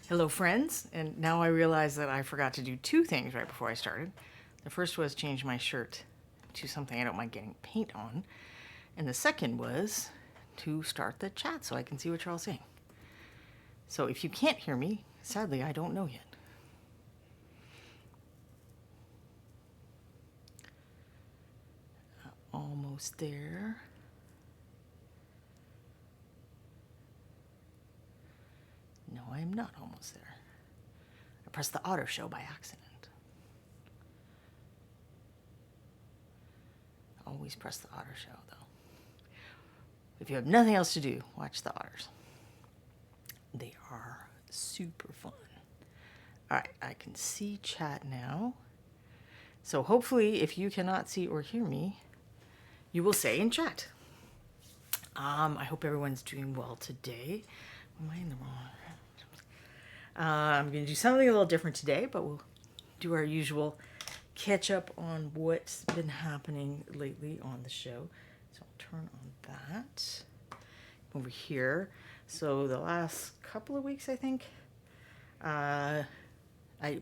Hello, friends. And now I realize that I forgot to do two things right before I started. The first was change my shirt to something I don't mind getting paint on. And the second was to start the chat so I can see what you're all saying. So if you can't hear me, sadly, I don't know yet. Almost there. No, I am not almost there. I pressed the auto show by accident. Always press the otter show, though. If you have nothing else to do, watch the otters. They are super fun. All right, I can see chat now. So hopefully, if you cannot see or hear me, you will say in chat. I hope everyone's doing well today. Am I in the wrong? I'm going to do something a little different today, but we'll do our usual catch up on what's been happening lately on the show. So I'll turn on that over here. So the last couple of weeks, I think, I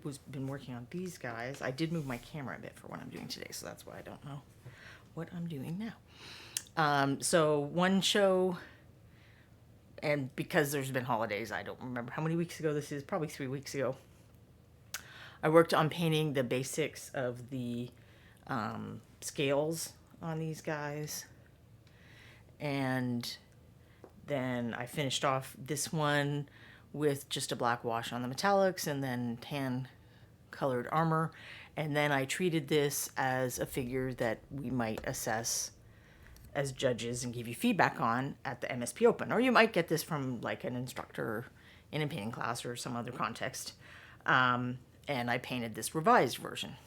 was been working on these guys. I did move my camera a bit for what I'm doing today, so that's why I don't know what I'm doing now. So one show, and because there's been holidays, I don't remember how many weeks ago this is, probably 3 weeks ago. I worked on painting the basics of the scales on these guys. And then I finished off this one with just a black wash on the metallics and then tan colored armor. And then I treated this as a figure that we might assess as judges and give you feedback on at the MSP Open. Or you might get this from like an instructor in a painting class or some other context. And I painted this revised version.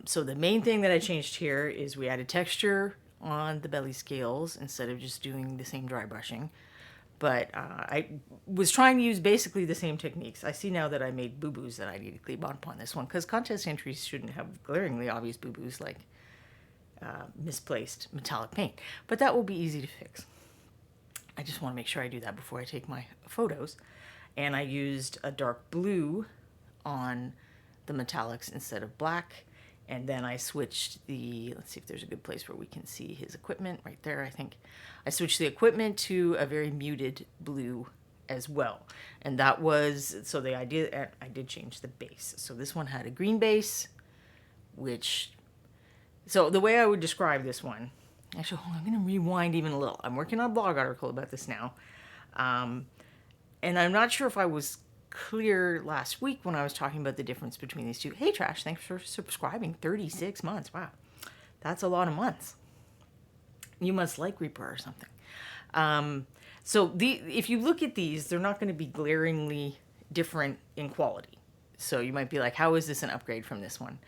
So the main thing that I changed here is we added texture on the belly scales instead of just doing the same dry brushing. But I was trying to use basically the same techniques. I see now that I made boo-boos that I need to clean up on this one because contest entries shouldn't have glaringly obvious boo-boos like misplaced metallic paint. But that will be easy to fix. I just want to make sure I do that before I take my photos. And I used a dark blue on the metallics instead of black. And then I switched let's see if there's a good place where we can see his equipment right there, I think. I switched the equipment to a very muted blue as well. And that was, so the idea, I did change the base. So this one had a green base, so the way I would describe this one, actually, hold on, I'm going to rewind even a little. I'm working on a blog article about this now. And I'm not sure if I was clear last week when I was talking about the difference between these two. Hey, Trash, thanks for subscribing. 36 months. Wow. That's a lot of months. You must like Reaper or something. So if you look at these, they're not going to be glaringly different in quality. So you might be like, how is this an upgrade from this one?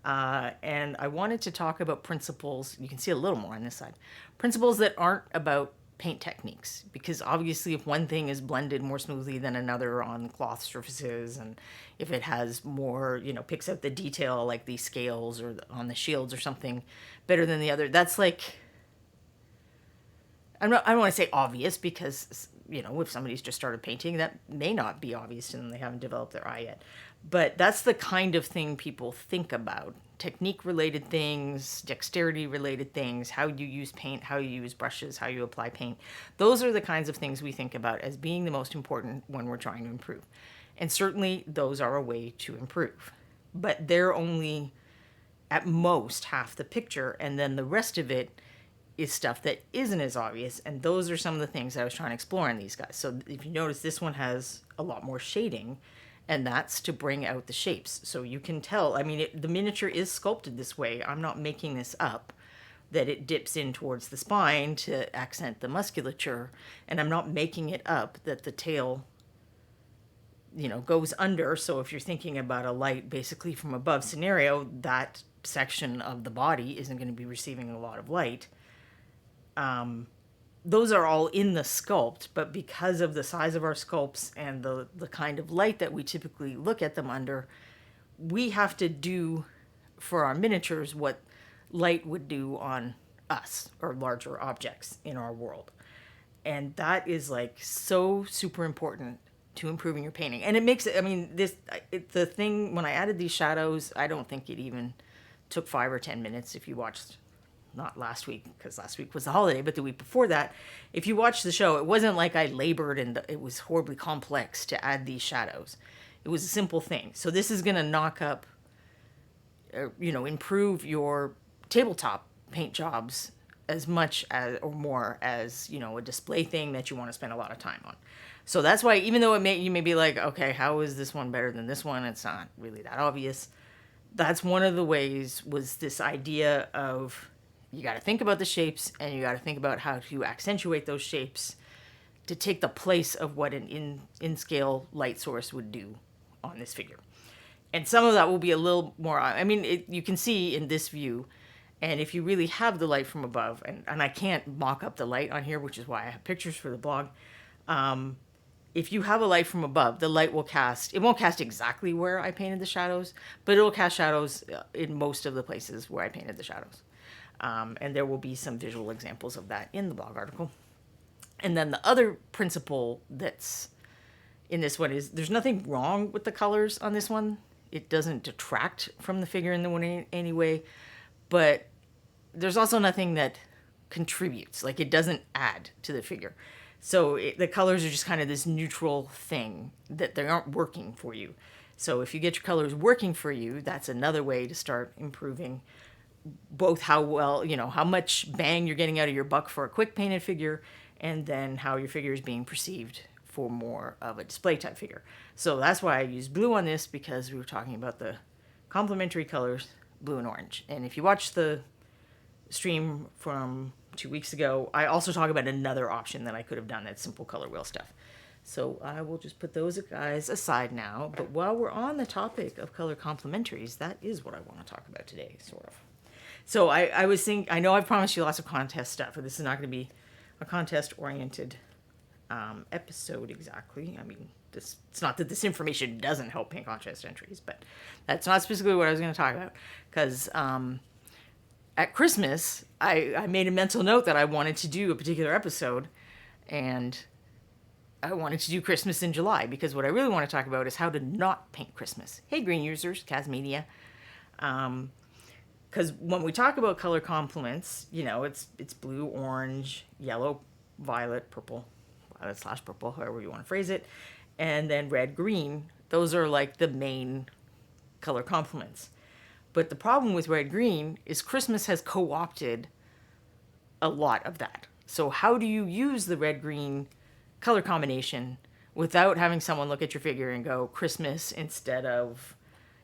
And I wanted to talk about principles. You can see a little more on this side. Principles that aren't about paint techniques, because obviously if one thing is blended more smoothly than another on cloth surfaces, and if it has more, picks out the detail like these scales or on the shields or something better than the other, that's like, I don't want to say obvious because, if somebody's just started painting, that may not be obvious to them. They haven't developed their eye yet. But that's the kind of thing people think about. Technique-related things, dexterity-related things, how you use paint, how you use brushes, how you apply paint. Those are the kinds of things we think about as being the most important when we're trying to improve. And certainly those are a way to improve. But they're only, at most, half the picture, and then the rest of it is stuff that isn't as obvious, and those are some of the things I was trying to explore in these guys. So if you notice, this one has a lot more shading, and that's to bring out the shapes. So you can tell, the miniature is sculpted this way. I'm not making this up, that it dips in towards the spine to accent the musculature, and I'm not making it up that the tail, goes under. So if you're thinking about a light basically from above scenario, that section of the body isn't going to be receiving a lot of light. Those are all in the sculpt, but because of the size of our sculpts and the kind of light that we typically look at them under, we have to do for our miniatures what light would do on us or larger objects in our world. And that is like so super important to improving your painting. And it makes it, I mean, the thing, when I added these shadows, I don't think it even took 5 or 10 minutes. If you watched, not last week, because last week was the holiday, but the week before that, if you watched the show, it wasn't like I labored and it was horribly complex to add these shadows. It was a simple thing. So this is going to knock up, improve your tabletop paint jobs as much as or more as, a display thing that you want to spend a lot of time on. So that's why, even though you may be like, okay, how is this one better than this one? It's not really that obvious. That's one of the ways, was this idea of, you got to think about the shapes and you got to think about how to accentuate those shapes to take the place of what an in-scale light source would do on this figure. And some of that will be a little more, you can see in this view, and if you really have the light from above, and I can't mock up the light on here, which is why I have pictures for the blog. If you have a light from above, the light will cast, it won't cast exactly where I painted the shadows, but it will cast shadows in most of the places where I painted the shadows. And there will be some visual examples of that in the blog article. And then the other principle that's in this one is, there's nothing wrong with the colors on this one. It doesn't detract from the figure in the one in any way, but there's also nothing that contributes. Like, it doesn't add to the figure. So the colors are just kind of this neutral thing that they aren't working for you. So if you get your colors working for you, that's another way to start improving both how well, how much bang you're getting out of your buck for a quick painted figure, and then how your figure is being perceived for more of a display type figure. So that's why I used blue on this, because we were talking about the complementary colors, blue and orange. And if you watch the stream from 2 weeks ago, I also talk about another option that I could have done, that simple color wheel stuff. So I will just put those guys aside now. But while we're on the topic of color complementaries, that is what I want to talk about today, sort of. So I was thinking, I know I've promised you lots of contest stuff, but this is not going to be a contest-oriented episode exactly. I mean, it's not that this information doesn't help paint contest entries, but that's not specifically what I was going to talk about. Because at Christmas, I made a mental note that I wanted to do a particular episode, and I wanted to do Christmas in July, because what I really want to talk about is how to not paint Christmas. Hey, green users, Casmedia. Because when we talk about color complements, it's blue, orange, yellow, violet, purple, violet/purple, however you want to phrase it, and then red, green. Those are like the main color complements. But the problem with red, green is Christmas has co-opted a lot of that. So how do you use the red, green color combination without having someone look at your figure and go Christmas, instead of,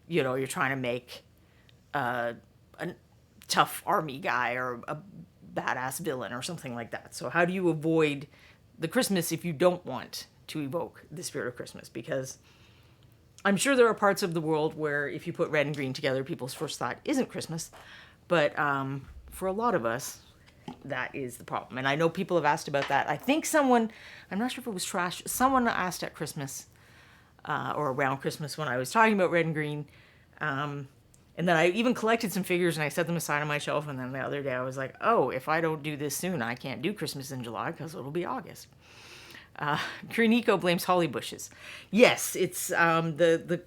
you're trying to make a tough army guy or a badass villain or something like that. So how do you avoid the Christmas if you don't want to evoke the spirit of Christmas? Because I'm sure there are parts of the world where if you put red and green together, people's first thought isn't Christmas. But for a lot of us, that is the problem. And I know people have asked about that. I think someone, I'm not sure if it was Trash, someone asked at Christmas or around Christmas when I was talking about red and green. And then I even collected some figures and I set them aside on my shelf. And then the other day I was like, oh, if I don't do this soon, I can't do Christmas in July because it'll be August. Kriniko blames holly bushes. Yes, it's the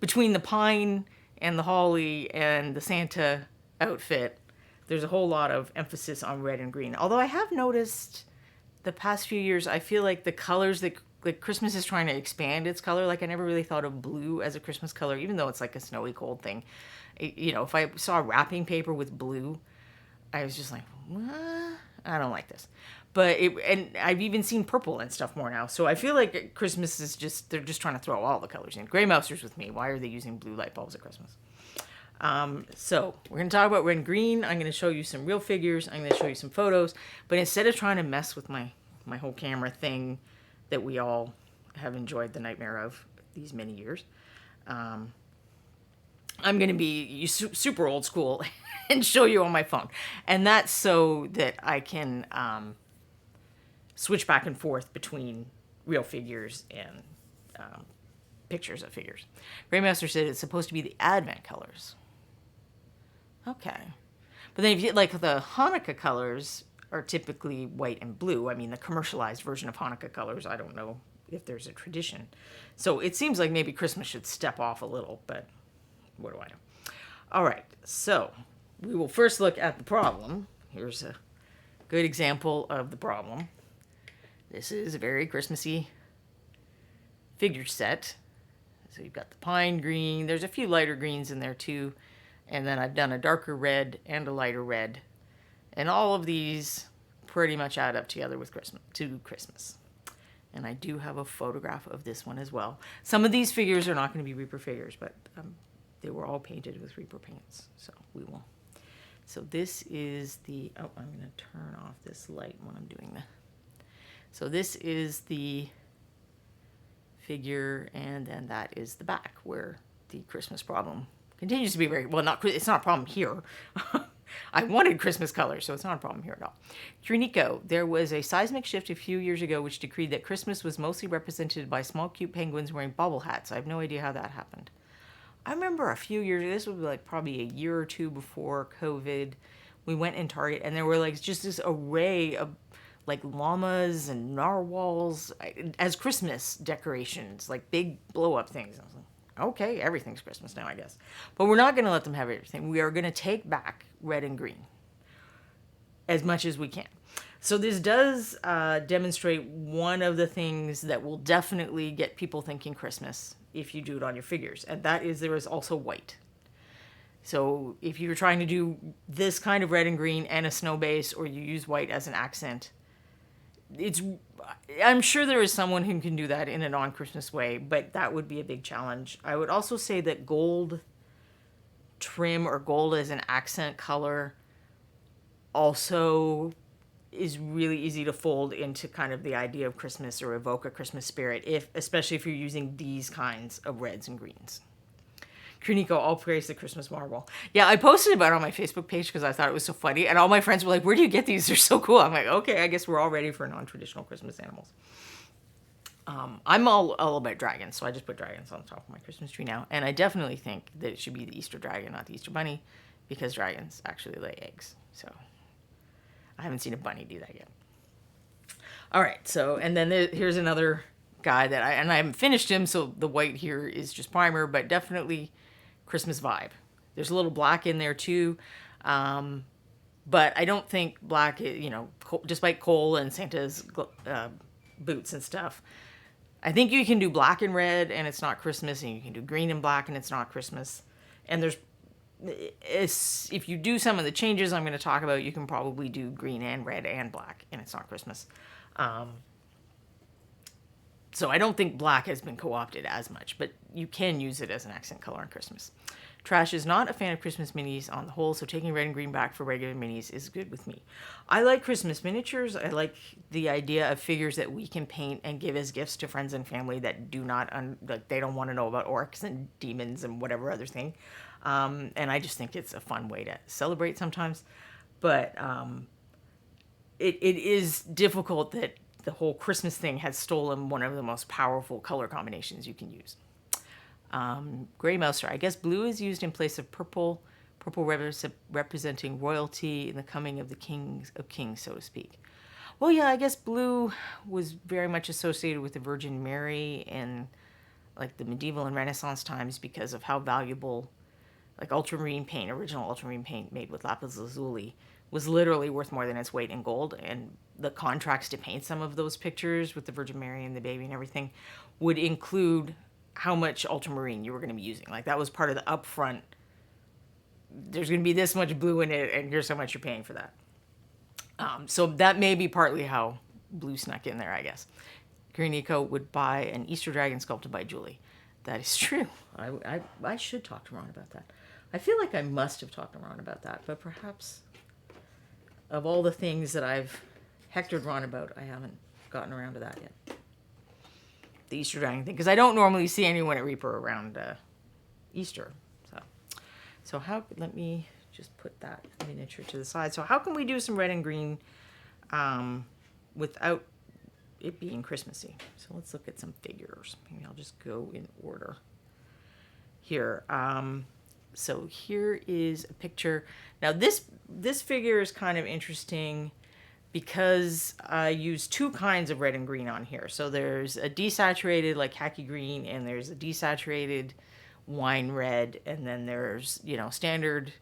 between the pine and the holly and the Santa outfit, there's a whole lot of emphasis on red and green. Although I have noticed the past few years, I feel like the colors that like Christmas is trying to expand its color. Like I never really thought of blue as a Christmas color, even though it's like a snowy cold thing. If I saw wrapping paper with blue, I was just like, what? I don't like this. And I've even seen purple and stuff more now. So I feel like Christmas is they're just trying to throw all the colors in. Gray Mouser's with me. Why are they using blue light bulbs at Christmas? So we're going to talk about red and green. I'm going to show you some real figures. I'm going to show you some photos. But instead of trying to mess with my whole camera thing that we all have enjoyed the nightmare of these many years, I'm going to be super old school and show you on my phone. And that's so that I can switch back and forth between real figures and pictures of figures. Greymaster said it's supposed to be the Advent colors. Okay. But then if you like the Hanukkah colors are typically white and blue. I mean, the commercialized version of Hanukkah colors, I don't know if there's a tradition. So it seems like maybe Christmas should step off a little, but what do I know? All right, so we will first look at the problem. Here's a good example of the problem. This is a very Christmassy figure set. So you've got the pine green. There's a few lighter greens in there too. And then I've done a darker red and a lighter red. And all of these pretty much add up together with Christmas. And I do have a photograph of this one as well. Some of these figures are not going to be Reaper figures, but they were all painted with Reaper paints. So we will. So this is the, oh, I'm going to turn off this light when I'm doing that. So this is the figure, and then that is the back where the Christmas problem continues to be very, well, it's not a problem here. I wanted Christmas colors, so it's not a problem here at all. Trinico, there was a seismic shift a few years ago which decreed that Christmas was mostly represented by small cute penguins wearing bobble hats. I have no idea how that happened. I remember a few years, this would be like probably a year or two before COVID, we went in Target and there were like just this array of like llamas and narwhals as Christmas decorations, like big blow up things. I was like, okay, everything's Christmas now, I guess. But we're not going to let them have everything. We are going to take back red and green as much as we can. So this does demonstrate one of the things that will definitely get people thinking Christmas if you do it on your figures. And that is there is also white. So if you're trying to do this kind of red and green and a snow base, or you use white as an accent, I'm sure there is someone who can do that in a non-Christmas way, but that would be a big challenge. I would also say that gold trim or gold as an accent color also is really easy to fold into kind of the idea of Christmas or evoke a Christmas spirit, especially if you're using these kinds of reds and greens. Kruniko, all praise the Christmas marble. Yeah, I posted about it on my Facebook page because I thought it was so funny, and all my friends were like, where do you get these? They're so cool. I'm like, okay, I guess we're all ready for non-traditional Christmas animals. I'm all about dragons, so I just put dragons on top of my Christmas tree now, and I definitely think that it should be the Easter dragon, not the Easter bunny, because dragons actually lay eggs, so I haven't seen a bunny do that yet. All right, so, and then here's another guy that I haven't finished him, so the white here is just primer, but definitely Christmas vibe. There's a little black in there too, but I don't think black, despite Cole and Santa's boots and stuff, I think you can do black and red and it's not Christmas, and you can do green and black and it's not Christmas. And if you do some of the changes I'm going to talk about, you can probably do green and red and black and it's not Christmas. So I don't think black has been co-opted as much, but you can use it as an accent color on Christmas. Trash is not a fan of Christmas minis on the whole, so taking red and green back for regular minis is good with me. I like Christmas miniatures. I like the idea of figures that we can paint and give as gifts to friends and family that do not, they don't want to know about orcs and demons and whatever other thing. And I just think it's a fun way to celebrate sometimes. But it is difficult that the whole Christmas thing has stolen one of the most powerful color combinations you can use. Gray Mouser. I guess blue is used in place of purple. Purple representing royalty and the coming of the kings, so to speak. Well, yeah, I guess blue was very much associated with the Virgin Mary in like the medieval and Renaissance times because of how valuable, like ultramarine paint, original ultramarine paint made with lapis lazuli, was literally worth more than its weight in gold. And the contracts to paint some of those pictures with the Virgin Mary and the baby and everything would include how much ultramarine you were going to be using. Like that was part of the upfront. There's going to be this much blue in it, and here's how much you're paying for that. So that may be partly how blue snuck in there, I guess. Green Eco would buy an Easter dragon sculpted by Julie. That is true. I should talk to Ron about that. I feel like I must have talked to Ron about that, but perhaps of all the things that I've hectored Ron about, I haven't gotten around to that yet. The Easter dragon thing, because I don't normally see anyone at Reaper around Easter. So let me just put that miniature to the side. So how can we do some red and green without it being Christmassy? So let's look at some figures. Maybe I'll just go in order here. So here is a picture. Now this figure is kind of interesting. because I use two kinds of red and green on here. So there's a desaturated like khaki green, and there's a desaturated wine red, and then there's, standard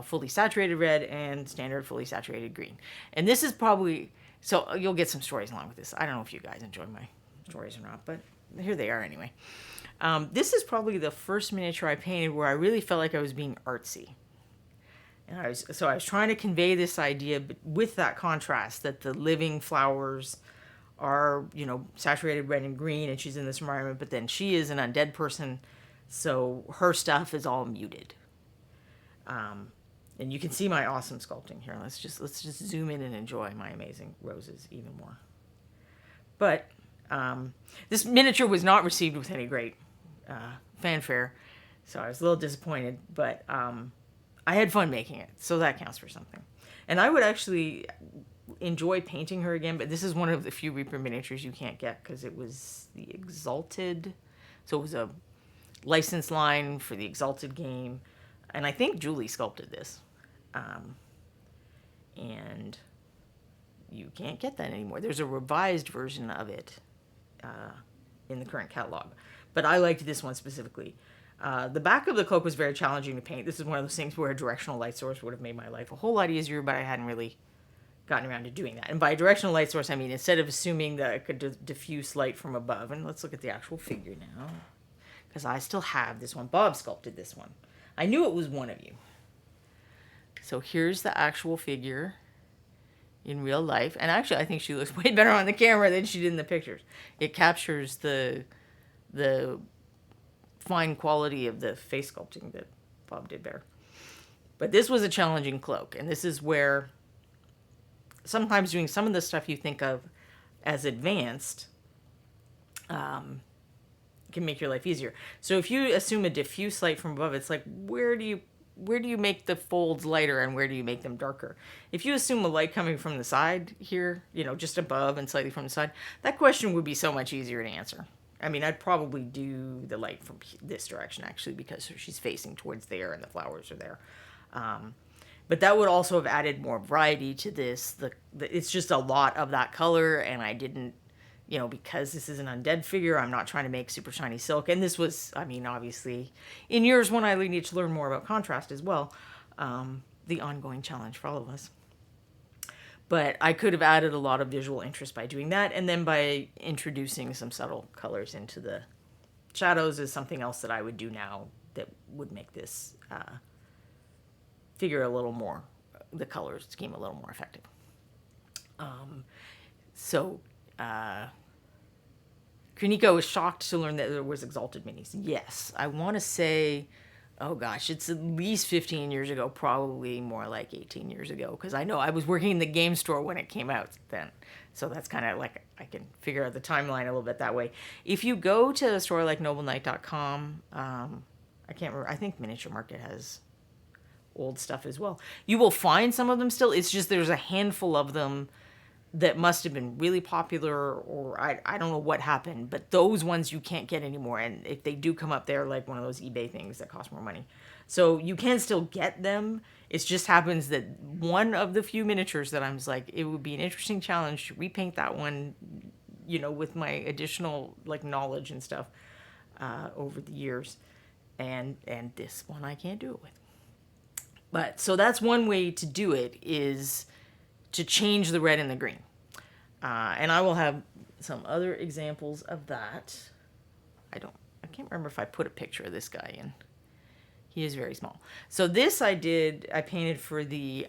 fully saturated red and standard fully saturated green. And this is probably, so you'll get some stories along with this. I don't know if you guys enjoy my stories or not, but here they are anyway. This is probably the first miniature I painted where I really felt like I was being artsy. And I was trying to convey this idea, but with that contrast that the living flowers are, saturated red and green, and she's in this environment, but then she is an undead person, so her stuff is all muted. And you can see my awesome sculpting here. Let's just zoom in and enjoy my amazing roses even more. But this miniature was not received with any great fanfare, so I was a little disappointed, but I had fun making it, so that counts for something. And I would actually enjoy painting her again, but this is one of the few Reaper miniatures you can't get because it was the Exalted, so it was a license line for the Exalted game, and I think Julie sculpted this. And you can't get that anymore. There's a revised version of it in the current catalog, but I liked this one specifically. The back of the cloak was very challenging to paint. This is one of those things where a directional light source would have made my life a whole lot easier, but I hadn't really gotten around to doing that. And by directional light source, I mean instead of assuming that I could diffuse light from above, and let's look at the actual figure now, because I still have this one. Bob sculpted this one. I knew it was one of you. So here's the actual figure in real life. And actually, I think she looks way better on the camera than she did in the pictures. It captures the fine quality of the face sculpting that Bob did better. But this was a challenging cloak. And this is where sometimes doing some of the stuff you think of as advanced can make your life easier. So if you assume a diffuse light from above, it's like, where do you make the folds lighter and where do you make them darker? If you assume a light coming from the side here, just above and slightly from the side, that question would be so much easier to answer. I mean, I'd probably do the light from this direction, actually, because she's facing towards there and the flowers are there. But that would also have added more variety to this. It's just a lot of that color, and I didn't, because this is an undead figure, I'm not trying to make super shiny silk. And this was, I mean, obviously, in years when I need to learn more about contrast as well, the ongoing challenge for all of us. But I could have added a lot of visual interest by doing that, and then by introducing some subtle colors into the shadows is something else that I would do now that would make this figure a little more, the color scheme a little more effective. Kuniko was shocked to learn that there was Exalted minis. Yes, I want to say, oh gosh, it's at least 15 years ago, probably more like 18 years ago, because I know I was working in the game store when it came out then. So that's kind of like, I can figure out the timeline a little bit that way. If you go to a store like nobleknight.com, I can't remember, I think Miniature Market has old stuff as well. You will find some of them still. It's just there's a handful of them that must have been really popular, or I don't know what happened, but those ones you can't get anymore. And if they do come up, they're like one of those eBay things that cost more money. So you can still get them. It just happens that one of the few miniatures that I'm just like, it would be an interesting challenge to repaint that one, with my additional like knowledge and stuff over the years. And this one I can't do it with. But so that's one way to do it, is to change the red and the green. And I will have some other examples of that. I can't remember if I put a picture of this guy in. He is very small. So this I painted for the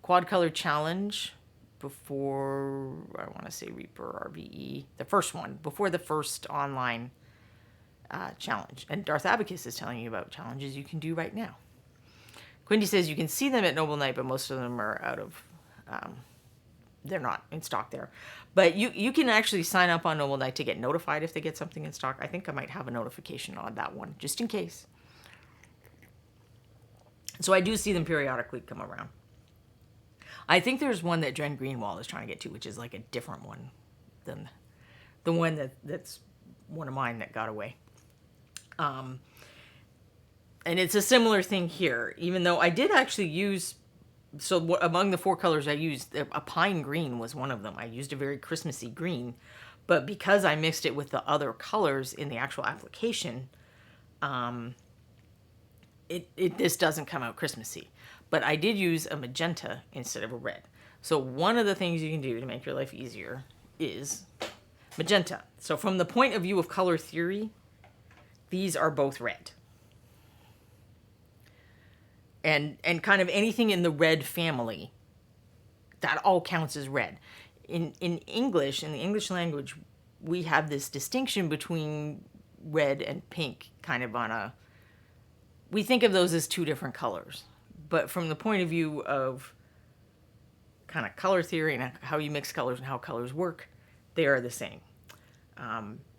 quad color challenge before, I want to say Reaper RVE, the first one, before the first online challenge. And Darth Abacus is telling you about challenges you can do right now. Quindy says you can see them at Noble Knight, but most of them are out of, they're not in stock there. But you can actually sign up on Noble Knight to get notified if they get something in stock. I think I might have a notification on that one, just in case. So I do see them periodically come around. I think there's one that Dren Greenwald is trying to get to, which is like a different one than the one that's one of mine that got away. And it's a similar thing here, even though I did actually use So among the four colors I used, a pine green was one of them. I used a very Christmassy green, but because I mixed it with the other colors in the actual application, this doesn't come out Christmassy. But I did use a magenta instead of a red. So one of the things you can do to make your life easier is magenta. So from the point of view of color theory, these are both red. And kind of anything in the red family, that all counts as red. In English, in the English language, we have this distinction between red and pink, kind of on a, we think of those as two different colors. But from the point of view of kind of color theory and how you mix colors and how colors work, they are the same.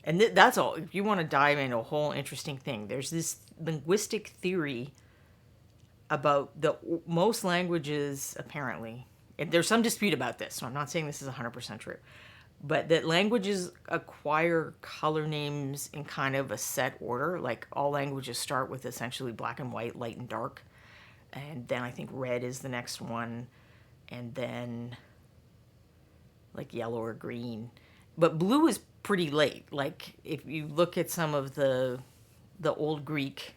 And that's all. If you want to dive into a whole interesting thing, there's this linguistic theory about most languages, apparently, and there's some dispute about this, so I'm not saying this is 100% true, but that languages acquire color names in kind of a set order. Like all languages start with essentially black and white, light and dark, and then I think red is the next one, and then like yellow or green. But blue is pretty late. Like if you look at some of the old Greek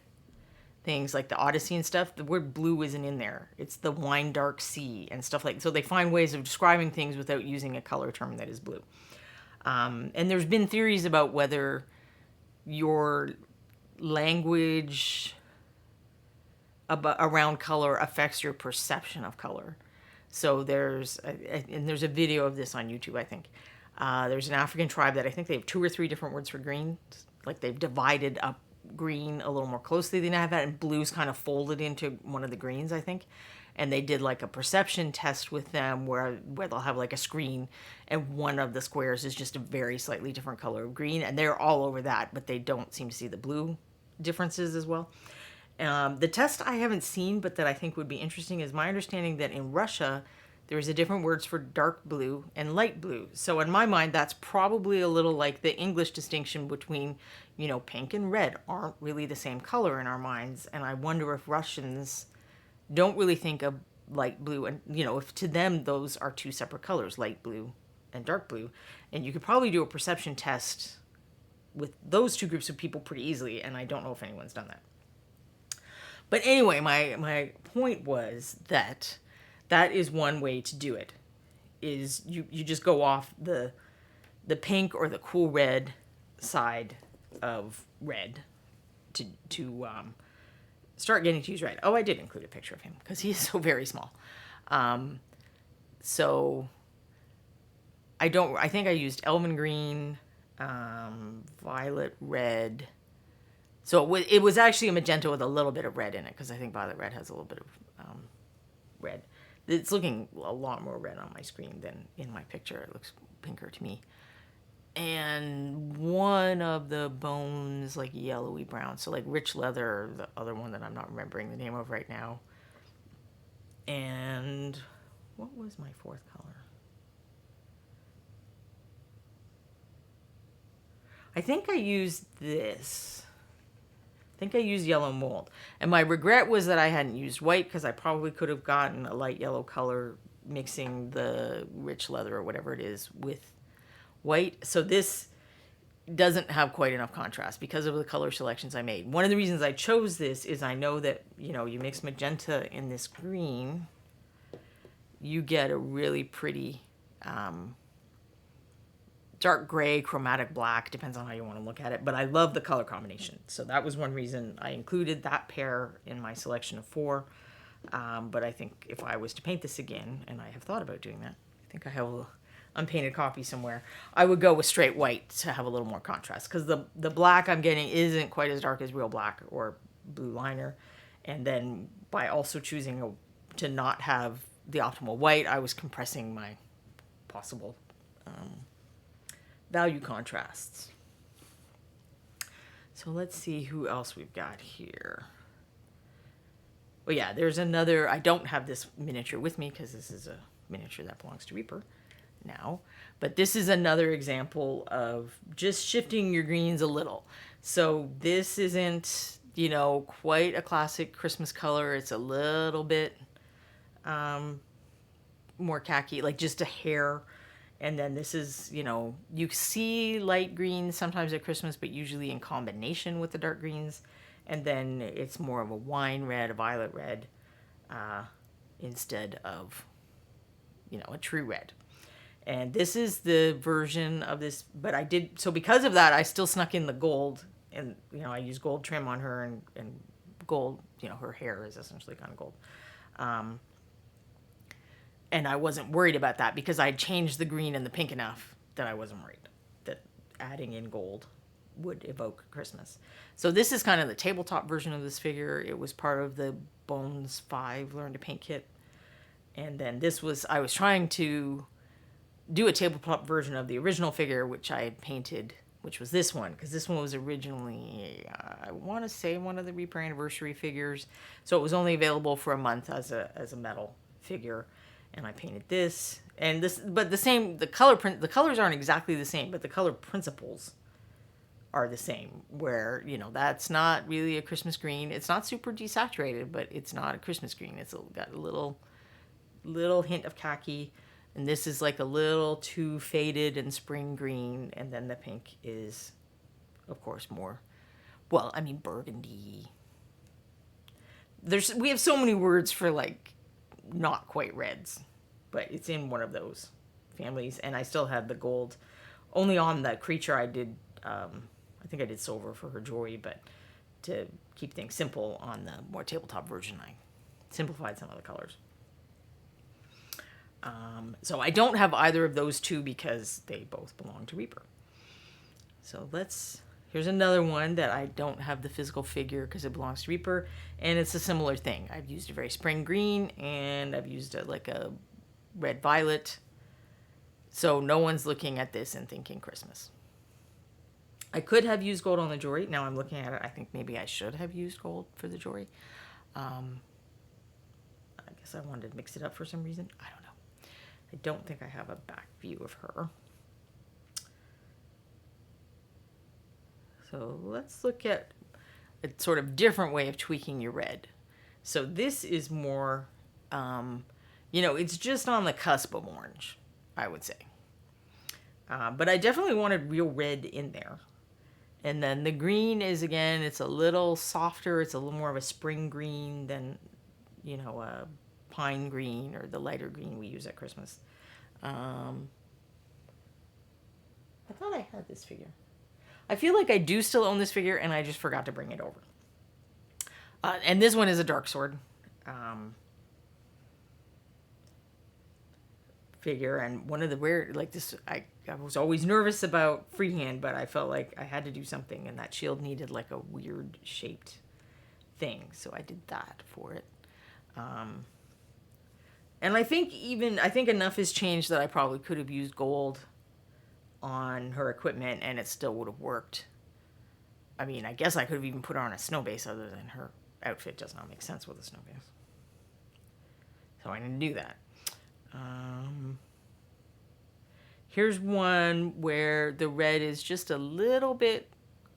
things like the Odyssey and stuff, the word blue isn't in there. It's the wine dark sea and stuff like that. So they find ways of describing things without using a color term that is blue. And there's been theories about whether your language around color affects your perception of color. So there's a video of this on YouTube, I think. There's an African tribe that I think they have 2 or 3 different words for green. Like they've divided up green a little more closely than I have that, and blue's kind of folded into one of the greens, I think. And they did like a perception test with them where they'll have like a screen and one of the squares is just a very slightly different color of green, and they're all over that, but they don't seem to see the blue differences as well. The test I haven't seen, but that I think would be interesting, is my understanding that in Russia there's a different words for dark blue and light blue. So in my mind, that's probably a little like the English distinction between, pink and red aren't really the same color in our minds. And I wonder if Russians don't really think of light blue and, if to them those are 2 separate colors, light blue and dark blue. And you could probably do a perception test with those 2 groups of people pretty easily. And I don't know if anyone's done that. But anyway, my point was that is one way to do it, is you just go off the pink or the cool red side of red to start getting to use red. Oh, I did include a picture of him because he is so very small. So I think I used Elven green, violet red. So it was actually a magenta with a little bit of red in it, because I think violet red has a little bit of red. It's looking a lot more red on my screen than in my picture. It looks pinker to me. And one of the bones, like yellowy brown. So like rich leather, the other one that I'm not remembering the name of right now. And what was my 4th color? I think I used this. I think I used yellow mold. And my regret was that I hadn't used white, because I probably could have gotten a light yellow color mixing the rich leather or whatever it is with white. So this doesn't have quite enough contrast because of the color selections I made. One of the reasons I chose this is I know that, you mix magenta in this green, you get a really pretty dark gray, chromatic black, depends on how you want to look at it, but I love the color combination. So that was one reason I included that pair in my selection of 4. But I think if I was to paint this again, and I have thought about doing that, I think I have a unpainted copy somewhere, I would go with straight white to have a little more contrast, because the black I'm getting isn't quite as dark as real black or blue liner. And then by also choosing to not have the optimal white, I was compressing my possible value contrasts. So let's see who else we've got here. Well, yeah, there's another. I don't have this miniature with me because this is a miniature that belongs to Reaper now. But this is another example of just shifting your greens a little. So this isn't, quite a classic Christmas color. It's a little bit more khaki, like just a hair. And then this is, you see light greens sometimes at Christmas, but usually in combination with the dark greens. And then it's more of a wine red, a violet red, instead of, a true red. And this is the version of this, but so because of that, I still snuck in the gold. And, I use gold trim on her, and gold, her hair is essentially kind of gold. And I wasn't worried about that because I changed the green and the pink enough that I wasn't worried that adding in gold would evoke Christmas. So this is kind of the tabletop version of this figure. It was part of the Bones 5 Learn to Paint kit. And then I was trying to do a tabletop version of the original figure, which I had painted, which was this one, because this one was originally, I want to say, one of the Reaper anniversary figures. So it was only available for a month as a metal figure. And I painted this, but the colors aren't exactly the same, but the color principles are the same, where, that's not really a Christmas green. It's not super desaturated, but it's not a Christmas green. It's got a little hint of khaki, and this is like a little too faded and spring green, and then the pink is, of course, more, burgundy. We have so many words for, like, not quite reds, but it's in one of those families. And I still had the gold only on the creature. I did I think I did silver for her jewelry, but to keep things simple on the more tabletop version, I simplified some of the colors. So I don't have either of those two because they both belong to Reaper. So here's another one that I don't have the physical figure because it belongs to Reaper, and it's a similar thing. I've used a very spring green, and I've used like a red violet. So no one's looking at this and thinking Christmas. I could have used gold on the jewelry. Now I'm looking at it, I think maybe I should have used gold for the jewelry. I guess I wanted to mix it up for some reason. I don't know. I don't think I have a back view of her. So let's look at a sort of different way of tweaking your red. So this is more, it's just on the cusp of orange, I would say. But I definitely wanted real red in there. And then the green is, again, it's a little softer. It's a little more of a spring green than, a pine green or the lighter green we use at Christmas. I thought I had this figure. I feel like I do still own this figure, and I just forgot to bring it over. And this one is a dark sword figure, and one of the rare, like this, I was always nervous about freehand, but I felt like I had to do something, and that shield needed like a weird shaped thing, so I did that for it. And I think enough has changed that I probably could have used gold on her equipment and it still would have worked. I mean, I guess I could have even put her on a snow base, other than her outfit does not make sense with a snow base. So I didn't do that. Here's one where the red is just a little bit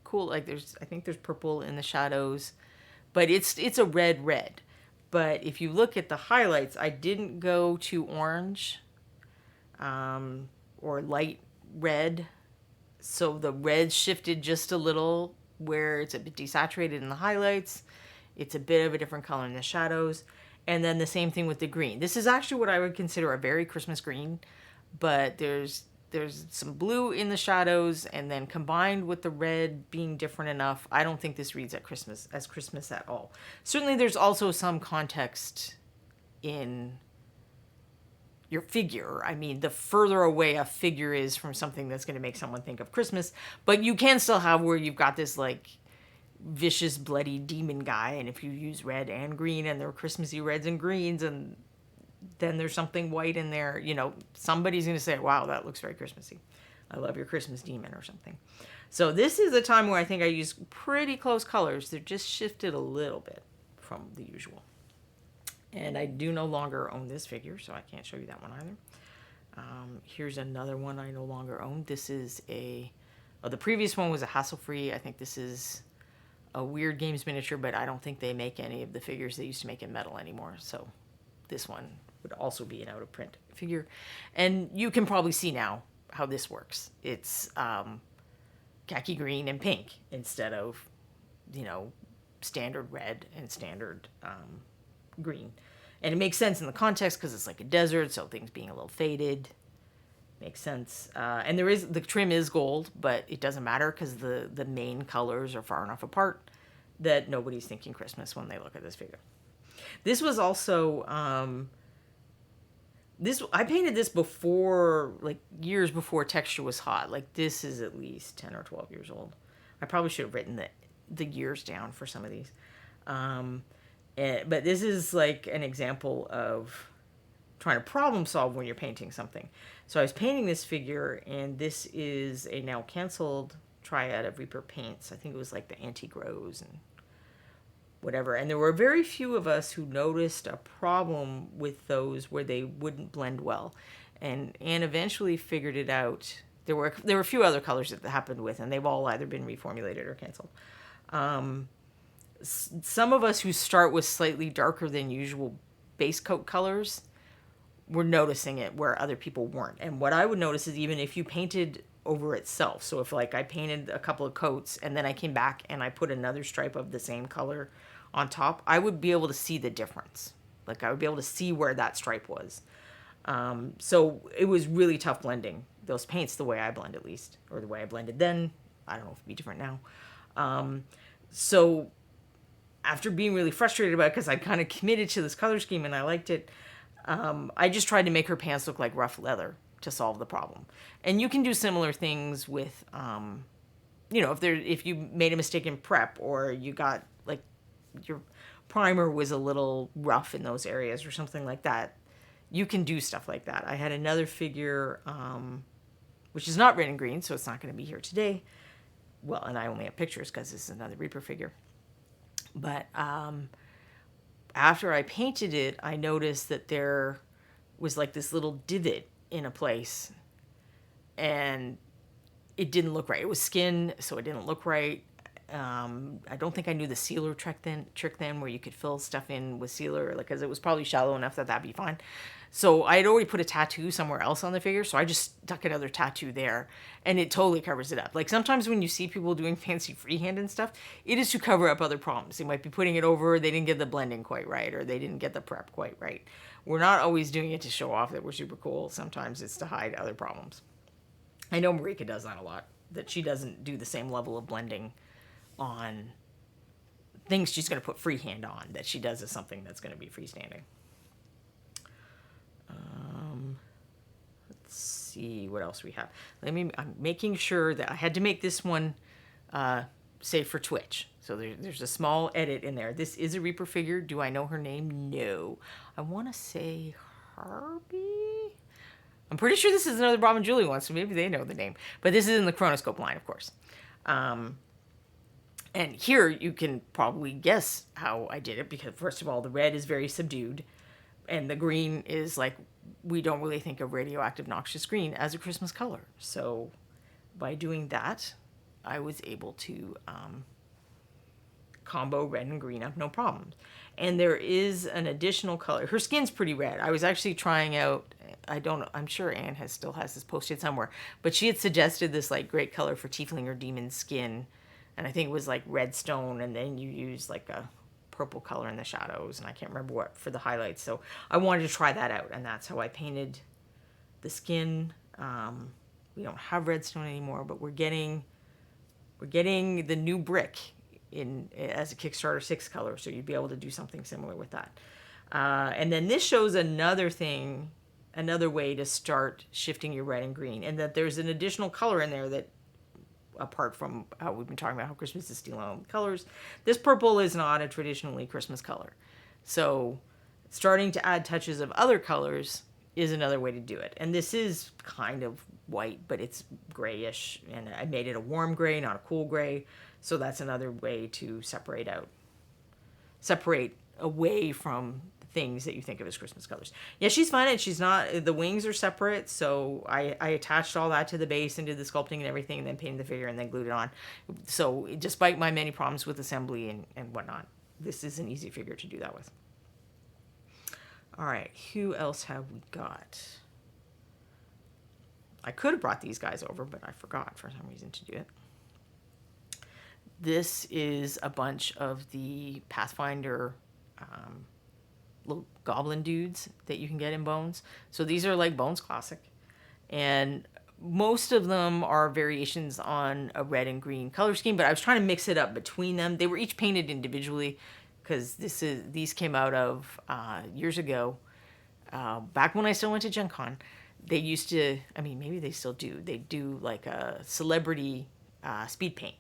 cool. Like I think there's purple in the shadows, but it's a red. But if you look at the highlights, I didn't go to orange, or light red. So the red shifted just a little, where it's a bit desaturated in the highlights. It's a bit of a different color in the shadows. And then the same thing with the green. This is actually what I would consider a very Christmas green, but there's some blue in the shadows, and then combined with the red being different enough, I don't think this reads as Christmas at all. Certainly there's also some context in your figure. I mean, the further away a figure is from something that's going to make someone think of Christmas, but you can still have where you've got this like vicious, bloody demon guy, and if you use red and green, and they're Christmassy reds and greens, and then there's something white in there, somebody's going to say, wow, that looks very Christmassy. I love your Christmas demon or something. So this is a time where I think I use pretty close colors. They're just shifted a little bit from the usual. And I do no longer own this figure, so I can't show you that one either. Here's another one I no longer own. This is the previous one was a hassle-free. I think this is a Weird Games miniature, but I don't think they make any of the figures they used to make in metal anymore. So this one would also be an out of print figure. And you can probably see now how this works. It's khaki green and pink instead of, standard red and standard green. And it makes sense in the context because it's like a desert, so things being a little faded makes sense. And the trim is gold, but it doesn't matter because the main colors are far enough apart that nobody's thinking Christmas when they look at this figure. This was also I painted this before, like years before texture was hot. Like this is at least 10 or 12 years old. I probably should have written the years down for some of these. But this is like an example of trying to problem solve when you're painting something. So I was painting this figure, and this is a now canceled triad of Reaper paints. I think it was like the Antique Rose and whatever. And there were very few of us who noticed a problem with those where they wouldn't blend well. And Anne eventually figured it out. There were a few other colors that happened with, and they've all either been reformulated or canceled. Some of us who start with slightly darker than usual base coat colors were noticing it where other people weren't. And what I would notice is even if you painted over itself, so if like I painted a couple of coats and then I came back and I put another stripe of the same color on top, I would be able to see the difference. Like I would be able to see where that stripe was. So it was really tough blending those paints the way I blend, at least, or the way I blended then. I don't know if it'd be different now. So after being really frustrated about it because I kind of committed to this color scheme and I liked it, I just tried to make her pants look like rough leather to solve the problem. And you can do similar things with, if you made a mistake in prep, or you got like your primer was a little rough in those areas or something like that, you can do stuff like that. I had another figure, which is not red and green, so it's not going to be here today. Well, and I only have pictures because this is another Reaper figure. But after I painted it, I noticed that there was like this little divot in a place, and it didn't look right. It was skin, so it didn't look right. I don't think I knew the sealer trick then, where you could fill stuff in with sealer, because it was probably shallow enough that that'd be fine. So I had already put a tattoo somewhere else on the figure, so I just stuck another tattoo there, and it totally covers it up. Like sometimes when you see people doing fancy freehand and stuff, it is to cover up other problems. They might be putting it over, they didn't get the blending quite right, or they didn't get the prep quite right. We're not always doing it to show off that we're super cool. Sometimes it's to hide other problems. I know Marika does that a lot, that she doesn't do the same level of blending on things she's going to put freehand on that she does as something that's going to be freestanding. Let's see what else we have. I'm making sure that I had to make this one safe for Twitch. So there's a small edit in there. This is a Reaper figure. Do I know her name? No. I want to say Harvey. I'm pretty sure this is another Bob and Julie one, so maybe they know the name. But this is in the Chronoscope line, of course. And here you can probably guess how I did it, because first of all, the red is very subdued, and the green is like, we don't really think of radioactive noxious green as a Christmas color. So by doing that, I was able to combo red and green up no problems. And there is an additional color. Her skin's pretty red. I was actually trying out, I'm sure Anne still has this posted somewhere, but she had suggested this like great color for tiefling or demon skin. And I think it was like redstone, and then you use like a purple color in the shadows, and I can't remember what for the highlights. So I wanted to try that out, and that's how I painted the skin. We don't have redstone anymore, but we're getting the new brick in as a Kickstarter 6 color, so you'd be able to do something similar with that. And then this shows another way to start shifting your red and green, and that there's an additional color in there that, apart from how we've been talking about how Christmas is stealing all the colors, this purple is not a traditionally Christmas color. So starting to add touches of other colors is another way to do it. And this is kind of white, but it's grayish, and I made it a warm gray, not a cool gray. So that's another way to separate away from things that you think of as Christmas colors. Yeah, she's fine, and she's not, the wings are separate, so I attached all that to the base and did the sculpting and everything, and then painted the figure and then glued it on. So despite my many problems with assembly and whatnot, this is an easy figure to do that with. All right, who else have we got? I could have brought these guys over, but I forgot for some reason to do it. This is a bunch of the Pathfinder little goblin dudes that you can get in Bones. So these are like Bones Classic. And most of them are variations on a red and green color scheme, but I was trying to mix it up between them. They were each painted individually because these came out of years ago, back when I still went to Gen Con. They used to, I mean, maybe they still do. They do like a celebrity speed paint.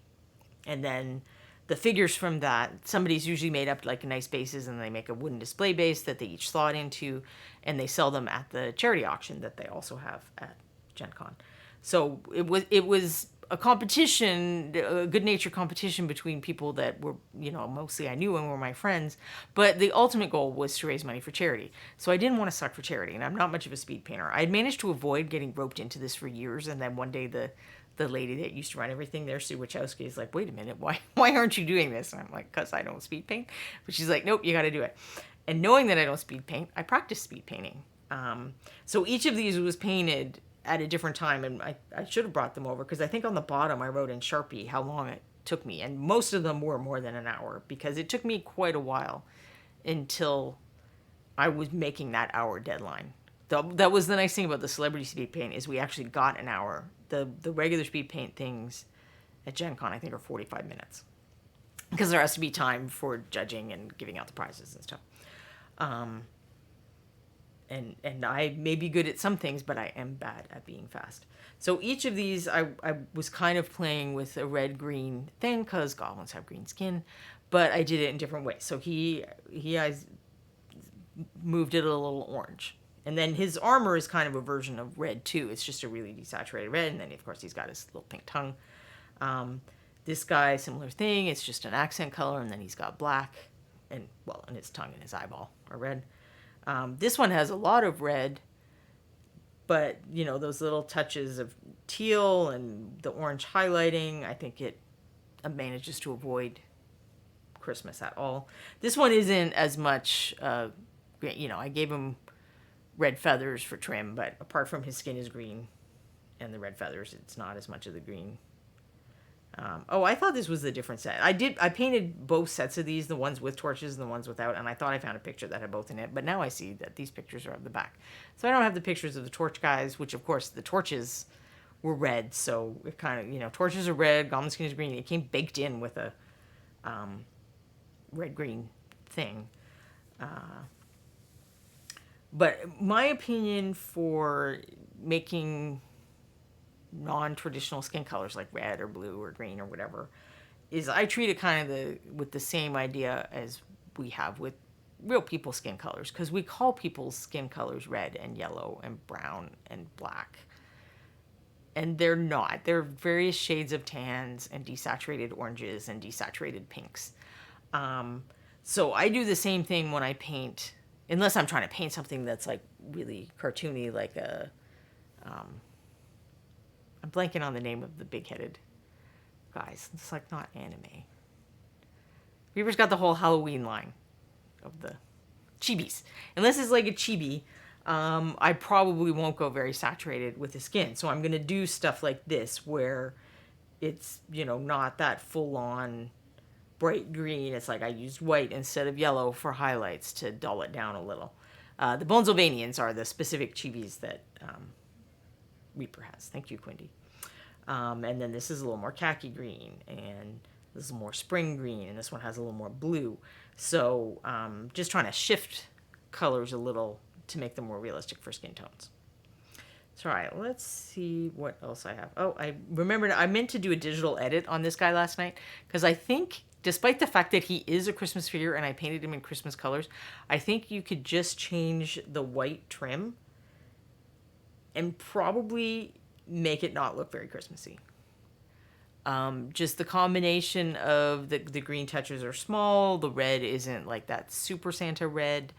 And then the figures from that, somebody's usually made up like nice bases and they make a wooden display base that they each slot into and they sell them at the charity auction that they also have at Gen Con. So it was a competition, a good natured competition between people that were, mostly I knew and were my friends. But the ultimate goal was to raise money for charity. So I didn't want to suck for charity, and I'm not much of a speed painter. I had managed to avoid getting roped into this for years, and then one day the lady that used to run everything there, Sue Wachowski, is like, wait a minute, why aren't you doing this? And I'm like, because I don't speed paint. But she's like, nope, you got to do it. And knowing that I don't speed paint, I practiced speed painting. So each of these was painted at a different time, and I should have brought them over because I think on the bottom I wrote in Sharpie how long it took me, and most of them were more than an hour because it took me quite a while until I was making that hour deadline. That was the nice thing about the celebrity speed paint is we actually got an hour. The regular speed paint things at Gen Con I think are 45 minutes because there has to be time for judging and giving out the prizes and stuff. And I may be good at some things, but I am bad at being fast. So each of these, I was kind of playing with a red-green thing because goblins have green skin, but I did it in different ways. So he has moved it a little orange. And then his armor is kind of a version of red, too. It's just a really desaturated red, and then, of course, he's got his little pink tongue. This guy, similar thing. It's just an accent color, and then he's got black, and his tongue and his eyeball are red. This one has a lot of red, but, those little touches of teal and the orange highlighting, I think it manages to avoid Christmas at all. This one isn't as much, I gave him red feathers for trim, but apart from his skin is green and the red feathers, it's not as much of the green. I thought this was a different set. I painted both sets of these, the ones with torches and the ones without, and I thought I found a picture that had both in it, but now I see that these pictures are of the back. So I don't have the pictures of the torch guys, which of course the torches were red, so it kind of, torches are red, goblin skin is green. It came baked in with a red-green thing. But my opinion for making non-traditional skin colors like red or blue or green or whatever is I treat it kind of with the same idea as we have with real people's skin colors, because we call people's skin colors red and yellow and brown and black, and they're not. They're various shades of tans and desaturated oranges and desaturated pinks. So I do the same thing when I paint, unless I'm trying to paint something that's like really cartoony, like I'm blanking on the name of the big-headed guys. It's like not anime. Reaper's got the whole Halloween line of the chibis. Unless it's like a chibi, I probably won't go very saturated with the skin. So I'm going to do stuff like this where it's, not that full-on bright green. It's like I used white instead of yellow for highlights to dull it down a little. The Bonesylvanians are the specific chibis that Reaper has. Thank you, Quindy. And then this is a little more khaki green, and this is more spring green, and this one has a little more blue. So just trying to shift colors a little to make them more realistic for skin tones. So, all right, let's see what else I have. Oh, I remembered I meant to do a digital edit on this guy last night, because I think, despite the fact that he is a Christmas figure and I painted him in Christmas colors, I think you could just change the white trim and probably make it not look very Christmassy. Just the combination of the green touches are small, the red isn't like that super Santa red.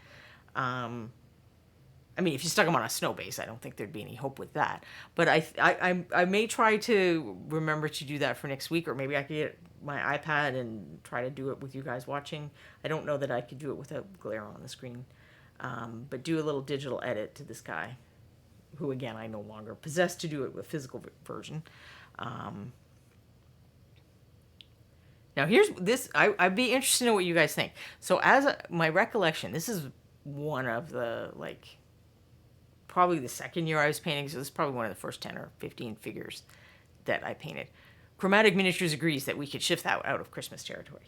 I mean, if you stuck them on a snow base, I don't think there'd be any hope with that. But I may try to remember to do that for next week, or maybe I could get my iPad and try to do it with you guys watching. I don't know that I could do it without glare on the screen. but do a little digital edit to this guy, who again I no longer possess to do it with physical version. Now here's this. I'd be interested to know what you guys think. So my recollection, this is one of the like probably the second year I was painting. So this is probably one of the first 10 or 15 figures that I painted. Chromatic Miniatures agrees that we could shift that out of Christmas territory.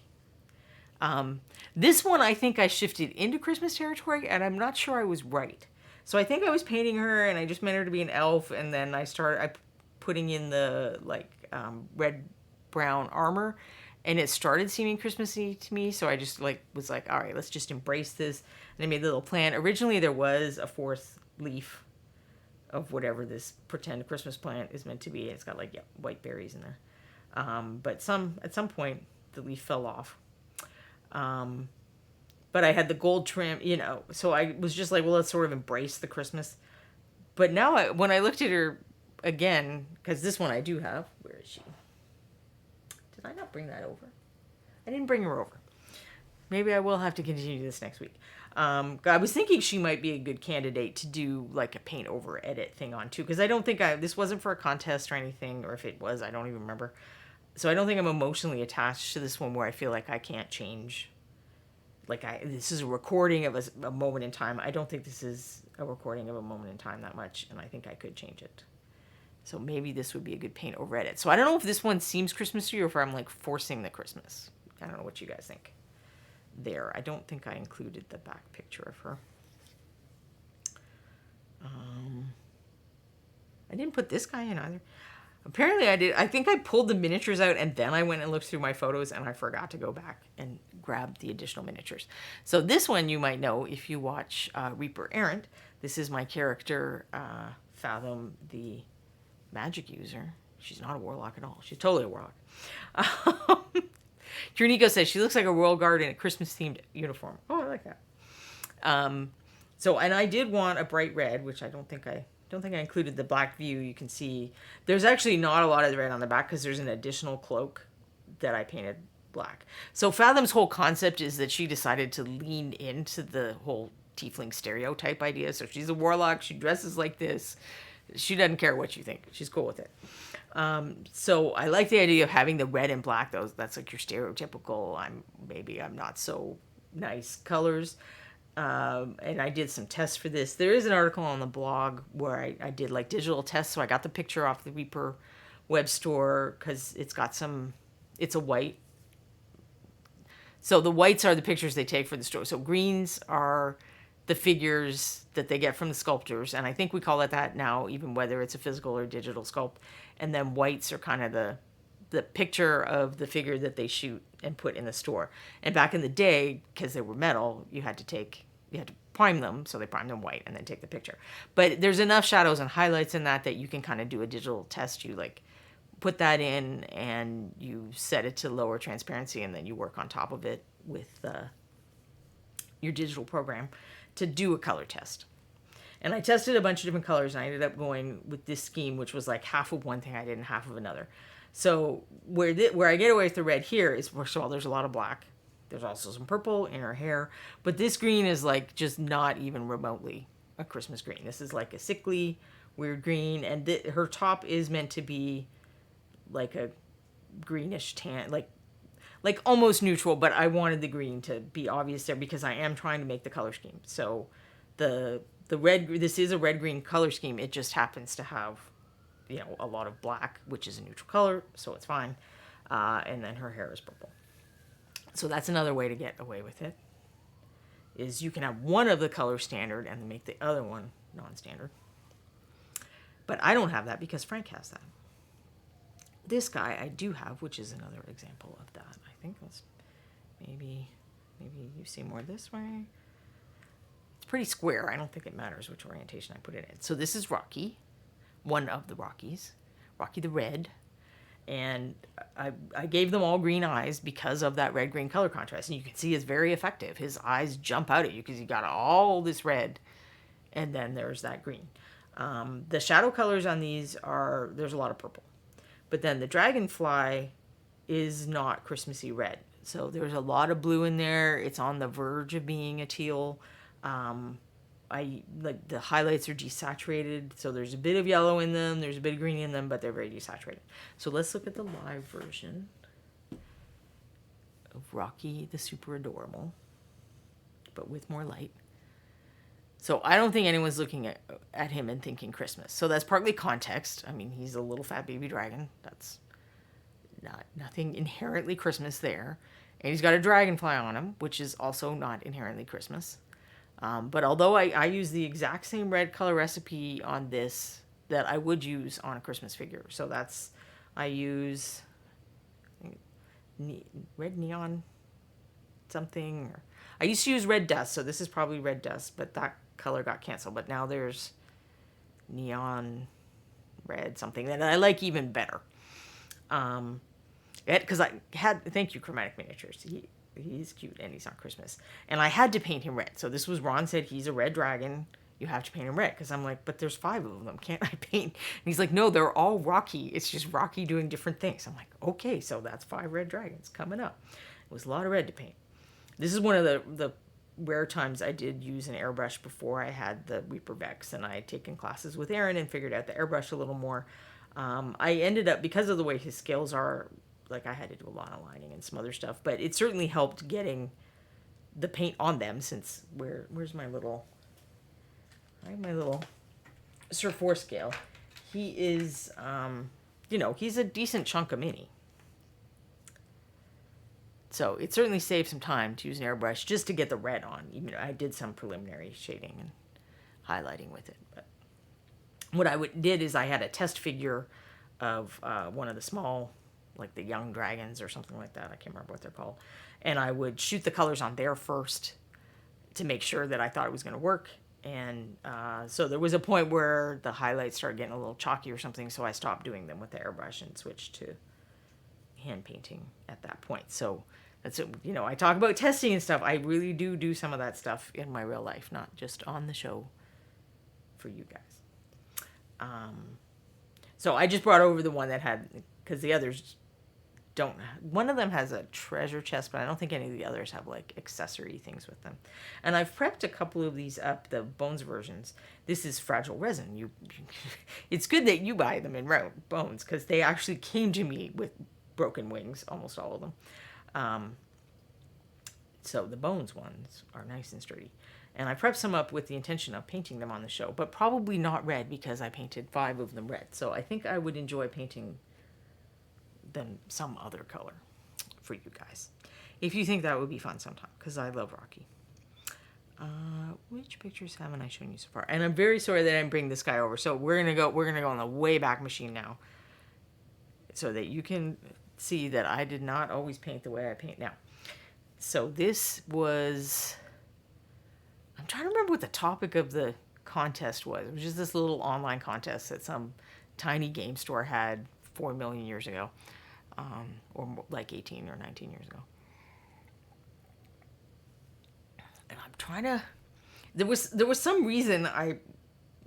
This one I think I shifted into Christmas territory, and I'm not sure I was right. So I think I was painting her, and I just meant her to be an elf, and then I putting in the like red brown armor, and it started seeming Christmassy to me. So I just was like, all right, let's just embrace this. And I made a little plan. Originally, there was a fourth leaf of whatever this pretend Christmas plant is meant to be. It's got like white berries in there, but at some point the leaf fell off. But I had the gold trim, so I was just like, well, let's sort of embrace the Christmas. But now when I looked at her again, because this one I do have, where is she? Did I not bring that over? I didn't bring her over. Maybe I will have to continue this next week. I was thinking she might be a good candidate to do like a paint over edit thing on too, because I don't think this wasn't for a contest or anything, or if it was, I don't even remember. So I don't think I'm emotionally attached to this one where I feel like I can't change. This is a recording of a moment in time. I don't think this is a recording of a moment in time that much, and I think I could change it. So maybe this would be a good paint over edit. So I don't know if this one seems Christmassy or if I'm like forcing the Christmas. I don't know what you guys think. There, I don't think I included the back picture of her. I didn't put this guy in either. Apparently I did. I think I pulled the miniatures out and then I went and looked through my photos and I forgot to go back and grab the additional miniatures. So this one you might know if you watch Reaper Errant. This is my character, Fathom, the magic user. She's not a warlock at all. She's totally a warlock. Trunico says she looks like a royal guard in a Christmas-themed uniform. Oh, I like that. And I did want a bright red, which I don't think I included the black view. You can see there's actually not a lot of the red on the back because there's an additional cloak that I painted black. So Fathom's whole concept is that she decided to lean into the whole tiefling stereotype idea. So she's a warlock. She dresses like this. She doesn't care what you think. She's cool with it. So I like the idea of having the red and black. That's like your stereotypical, I'm not so nice colors. And I did some tests for this. There is an article on the blog where I did like digital tests. So I got the picture off the Reaper web store because it's a white. So the whites are the pictures they take for the store. So greens are the figures that they get from the sculptors. And I think we call it that now, even whether it's a physical or digital sculpt. And then whites are kind of the picture of the figure that they shoot and put in the store. And back in the day, because they were metal, you had to prime them. So they primed them white and then take the picture. But there's enough shadows and highlights in that you can kind of do a digital test. You like put that in and you set it to lower transparency and then you work on top of it with your digital program to do a color test. And I tested a bunch of different colors and I ended up going with this scheme, which was like half of one thing I did and half of another. So where I get away with the red here is, first of all, there's a lot of black. There's also some purple in her hair. But this green is like just not even remotely a Christmas green. This is like a sickly, weird green. And her top is meant to be like a greenish tan, like almost neutral. But I wanted the green to be obvious there because I am trying to make the color scheme. So the red, this is a red-green color scheme. It just happens to have a lot of black, which is a neutral color, so it's fine. And then her hair is purple. So that's another way to get away with it, is you can have one of the color standard and then make the other one non-standard. But I don't have that because Frank has that. This guy I do have, which is another example of that. I think let's maybe you see more this way. It's pretty square. I don't think it matters which orientation I put it in. So this is Rocky, one of the Rockies, Rocky the Red. And I gave them all green eyes because of that red-green color contrast. And you can see it's very effective. His eyes jump out at you because you got all this red and then there's that green. The shadow colors on these there's a lot of purple. But then the dragonfly is not Christmassy red. So there's a lot of blue in there. It's on the verge of being a teal. I like the highlights are desaturated, so there's a bit of yellow in them, there's a bit of green in them, but they're very desaturated. So let's look at the live version of Rocky the Super Adorable, but with more light. So I don't think anyone's looking at him and thinking Christmas. So that's partly context. I mean, he's a little fat baby dragon. That's nothing inherently Christmas there. And he's got a dragonfly on him, which is also not inherently Christmas. But although I use the exact same red color recipe on this that I would use on a Christmas figure. So I use red neon something. I used to use red dust, so this is probably red dust, but that color got canceled. But now there's neon red something that I like even better. Because thank you, Chromatic Miniatures. He's cute and he's on Christmas. And I had to paint him red. So this was Ron said he's a red dragon. You have to paint him red. Because I'm like, but there's 5 of them. Can't I paint? And he's like, no, they're all Rocky. It's just Rocky doing different things. I'm like, okay, so that's 5 red dragons coming up. It was a lot of red to paint. This is one of the rare times I did use an airbrush before I had the Reaper Vex. And I had taken classes with Aaron and figured out the airbrush a little more. I ended up, because of the way his scales are, like I had to do a lot of lining and some other stuff, but it certainly helped getting the paint on them since where's my little, I have my little Sir 4 scale. He is, he's a decent chunk of mini. So it certainly saved some time to use an airbrush just to get the red on. Even I did some preliminary shading and highlighting with it. But what I did is I had a test figure of one of the small, like the young dragons or something like that. I can't remember what they're called. And I would shoot the colors on there first to make sure that I thought it was going to work. And so there was a point where the highlights started getting a little chalky or something, so I stopped doing them with the airbrush and switched to hand painting at that point. So that's it. I talk about testing and stuff. I really do some of that stuff in my real life, not just on the show for you guys. So I just brought over the one that had, because the others don't. One of them has a treasure chest, but I don't think any of the others have like accessory things with them. And I've prepped a couple of these up, the bones versions. This is fragile resin. It's good that you buy them in bones, because they actually came to me with broken wings, almost all of them. So the bones ones are nice and sturdy. And I prepped some up with the intention of painting them on the show, but probably not red because I painted 5 of them red. So I think I would enjoy painting them some other color for you guys, if you think that would be fun sometime, because I love Rocky. Which pictures haven't I shown you so far? And I'm very sorry that I didn't bring this guy over. So we're gonna go on the way back machine now, so that you can see that I did not always paint the way I paint now. So this was, I'm trying to remember what the topic of the contest was. It was just this little online contest that some tiny game store had 4 million years ago, or like 18 or 19 years ago. And I'm trying to, there was some reason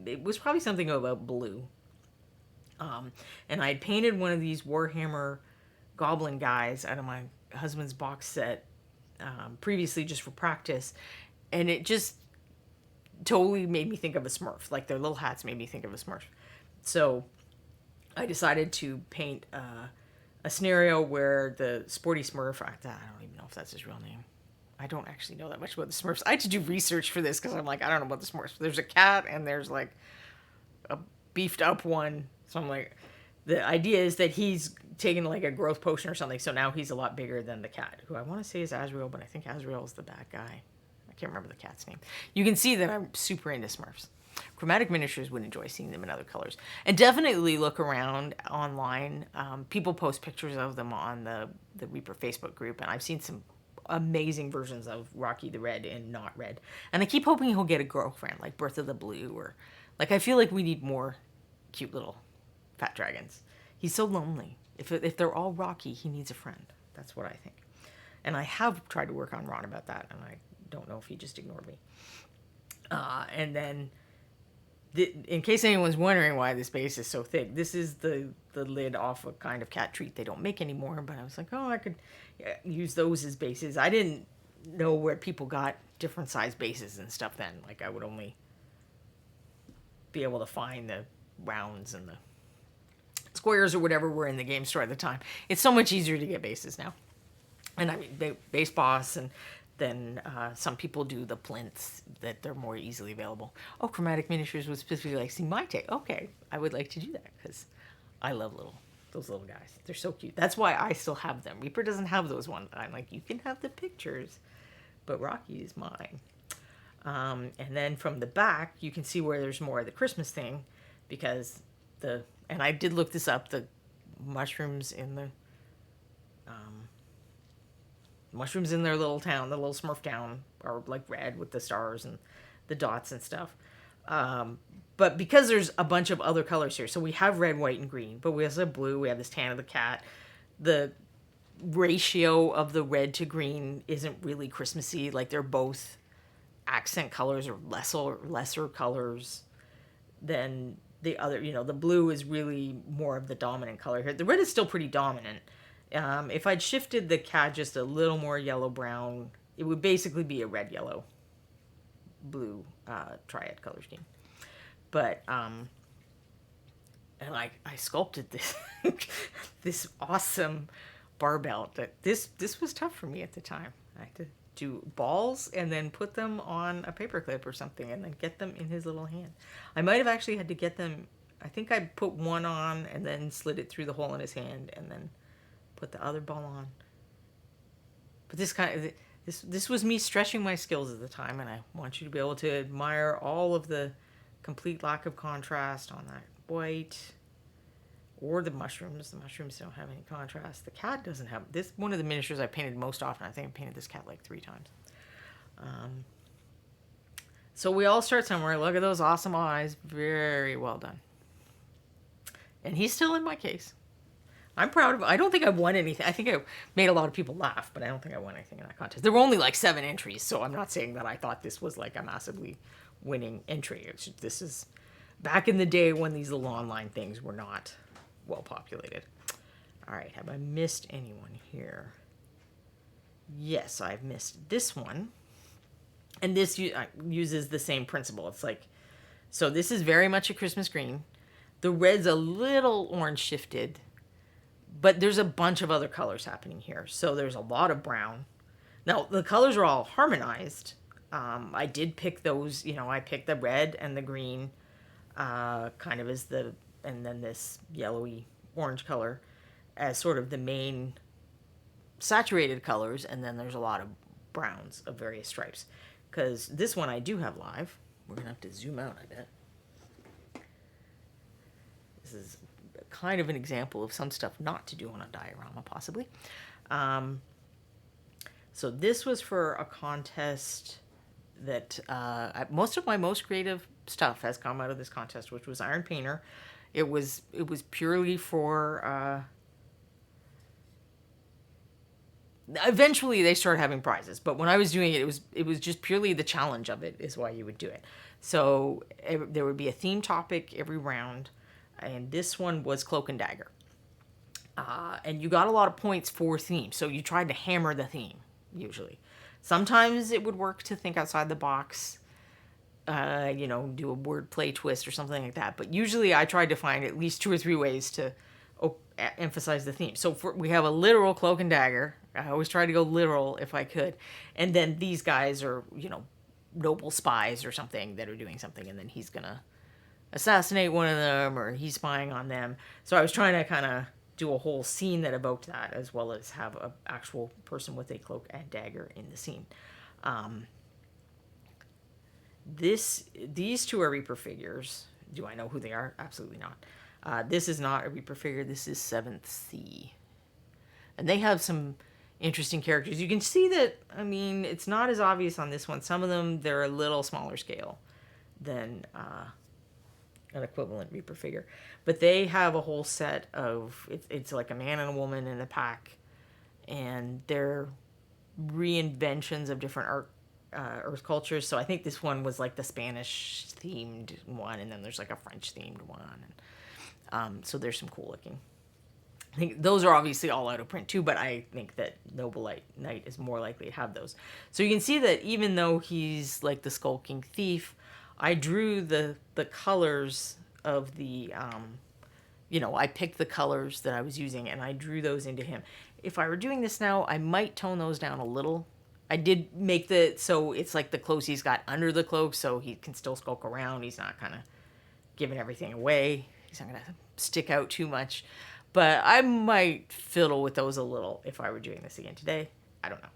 it was probably something about blue. And I had painted one of these Warhammer Goblin guys out of my husband's box set previously, just for practice, and it just totally made me think of a Smurf. Like their little hats made me think of a Smurf. So I decided to paint a scenario where the sporty Smurf, I don't even know if that's his real name. I don't actually know that much about the Smurfs. I had to do research for this because I'm like, I don't know about the Smurfs. There's a cat and there's like a beefed up one. So I'm like, the idea is that he's taken like a growth potion or something, so now he's a lot bigger than the cat, who I want to say is Azrael, but I think Azrael is the bad guy. I can't remember the cat's name. You can see that I'm super into Smurfs. Chromatic Miniatures would enjoy seeing them in other colors. And definitely look around online. People post pictures of them on the Reaper Facebook group, and I've seen some amazing versions of Rocky the Red and not red. And I keep hoping he'll get a girlfriend, like Bertha the Blue, or like I feel like we need more cute little fat dragons. He's so lonely. If they're all Rocky, he needs a friend. That's what I think. And I have tried to work on Ron about that, and I don't know if he just ignored me. And then, in case anyone's wondering why this base is so thick, this is the lid off a kind of cat treat they don't make anymore, but I was like, oh, I could use those as bases. I didn't know where people got different size bases and stuff then. Like I would only be able to find the rounds and the squares or whatever were in the game store at the time. It's so much easier to get bases now. And I mean, base boss, and then some people do the plinths that they're more easily available. Oh, Chromatic Miniatures would specifically like, see my take. Okay, I would like to do that because I love those little guys. They're so cute. That's why I still have them. Reaper doesn't have those ones. I'm like, you can have the pictures, but Rocky is mine. And then from the back, you can see where there's more of the Christmas thing, because and I did look this up, the mushrooms in their little town, the little Smurf town, are like red with the stars and the dots and stuff. But because there's a bunch of other colors here, so we have red, white, and green, but we also have blue, we have this tan of the cat. The ratio of the red to green isn't really Christmassy. Like they're both accent colors or lesser colors than the other. The blue is really more of the dominant color here. The red is still pretty dominant. If I'd shifted the cat just a little more yellow brown, it would basically be a red, yellow, blue triad color scheme. But and I sculpted this this awesome bar belt. That this was tough for me at the time. I had to do balls and then put them on a paperclip or something and then get them in his little hand. I might have actually had to get them. I think I put one on and then slid it through the hole in his hand and then put the other ball on. But this was me stretching my skills at the time, and I want you to be able to admire all of the complete lack of contrast on that white, or the mushrooms. The mushrooms don't have any contrast. The cat doesn't have this. One of the miniatures I painted most often. I think I painted this cat like 3 times. So we all start somewhere. Look at those awesome eyes. Very well done. And he's still in my case. I'm proud of it. I don't think I won anything. I think I made a lot of people laugh, but I don't think I won anything in that contest. There were only like 7 entries, so I'm not saying that I thought this was like a massively winning entry. This is back in the day when these little online things were not well populated. All right, have I missed anyone here? Yes, I've missed this one. And this uses the same principle. It's like, so this is very much a Christmas green. The red's a little orange shifted, but there's a bunch of other colors happening here. So there's a lot of brown. Now, the colors are all harmonized. I did pick those, I picked the red and the green kind of as and then this yellowy orange color as sort of the main saturated colors. And then there's a lot of browns of various stripes. Because this one I do have live. We're going to have to zoom out, I bet. This is kind of an example of some stuff not to do on a diorama, possibly. So this was for a contest that most of my most creative stuff has come out of this contest, which was Iron Painter. It was purely for eventually they started having prizes, but when I was doing it, it was just purely the challenge of it is why you would do it. So there would be a theme topic every round, and this one was Cloak and Dagger. And you got a lot of points for theme, so you tried to hammer the theme, usually. Sometimes it would work to think outside the box, do a word play twist or something like that. But usually I tried to find at least 2 or 3 ways to emphasize the theme. So we have a literal Cloak and Dagger. I always try to go literal if I could. And then these guys are, noble spies or something that are doing something, and then he's going to assassinate one of them, or he's spying on them. So I was trying to kind of do a whole scene that evoked that, as well as have an actual person with a cloak and dagger in the scene. These 2 are Reaper figures. Do I know who they are? Absolutely not. This is not a Reaper figure. This is 7th C. And they have some interesting characters. You can see that, it's not as obvious on this one. Some of them, they're a little smaller scale than an equivalent Reaper figure. But they have a whole set of, it's like a man and a woman in a pack. And they're reinventions of different Earth cultures. So I think this one was like the Spanish themed one, and then there's like a French themed one. And, so there's some cool looking I think those are obviously all out of print too, but I think that Noble Knight is more likely to have those. So you can see that even though he's like the skulking thief, I drew the colors of the I picked the colors that I was using and I drew those into him. If I were doing this now, I might tone those down a little. I did make so it's like the clothes he's got under the cloak, so he can still skulk around. He's not kind of giving everything away. He's not going to stick out too much. But I might fiddle with those a little if I were doing this again today. I don't know.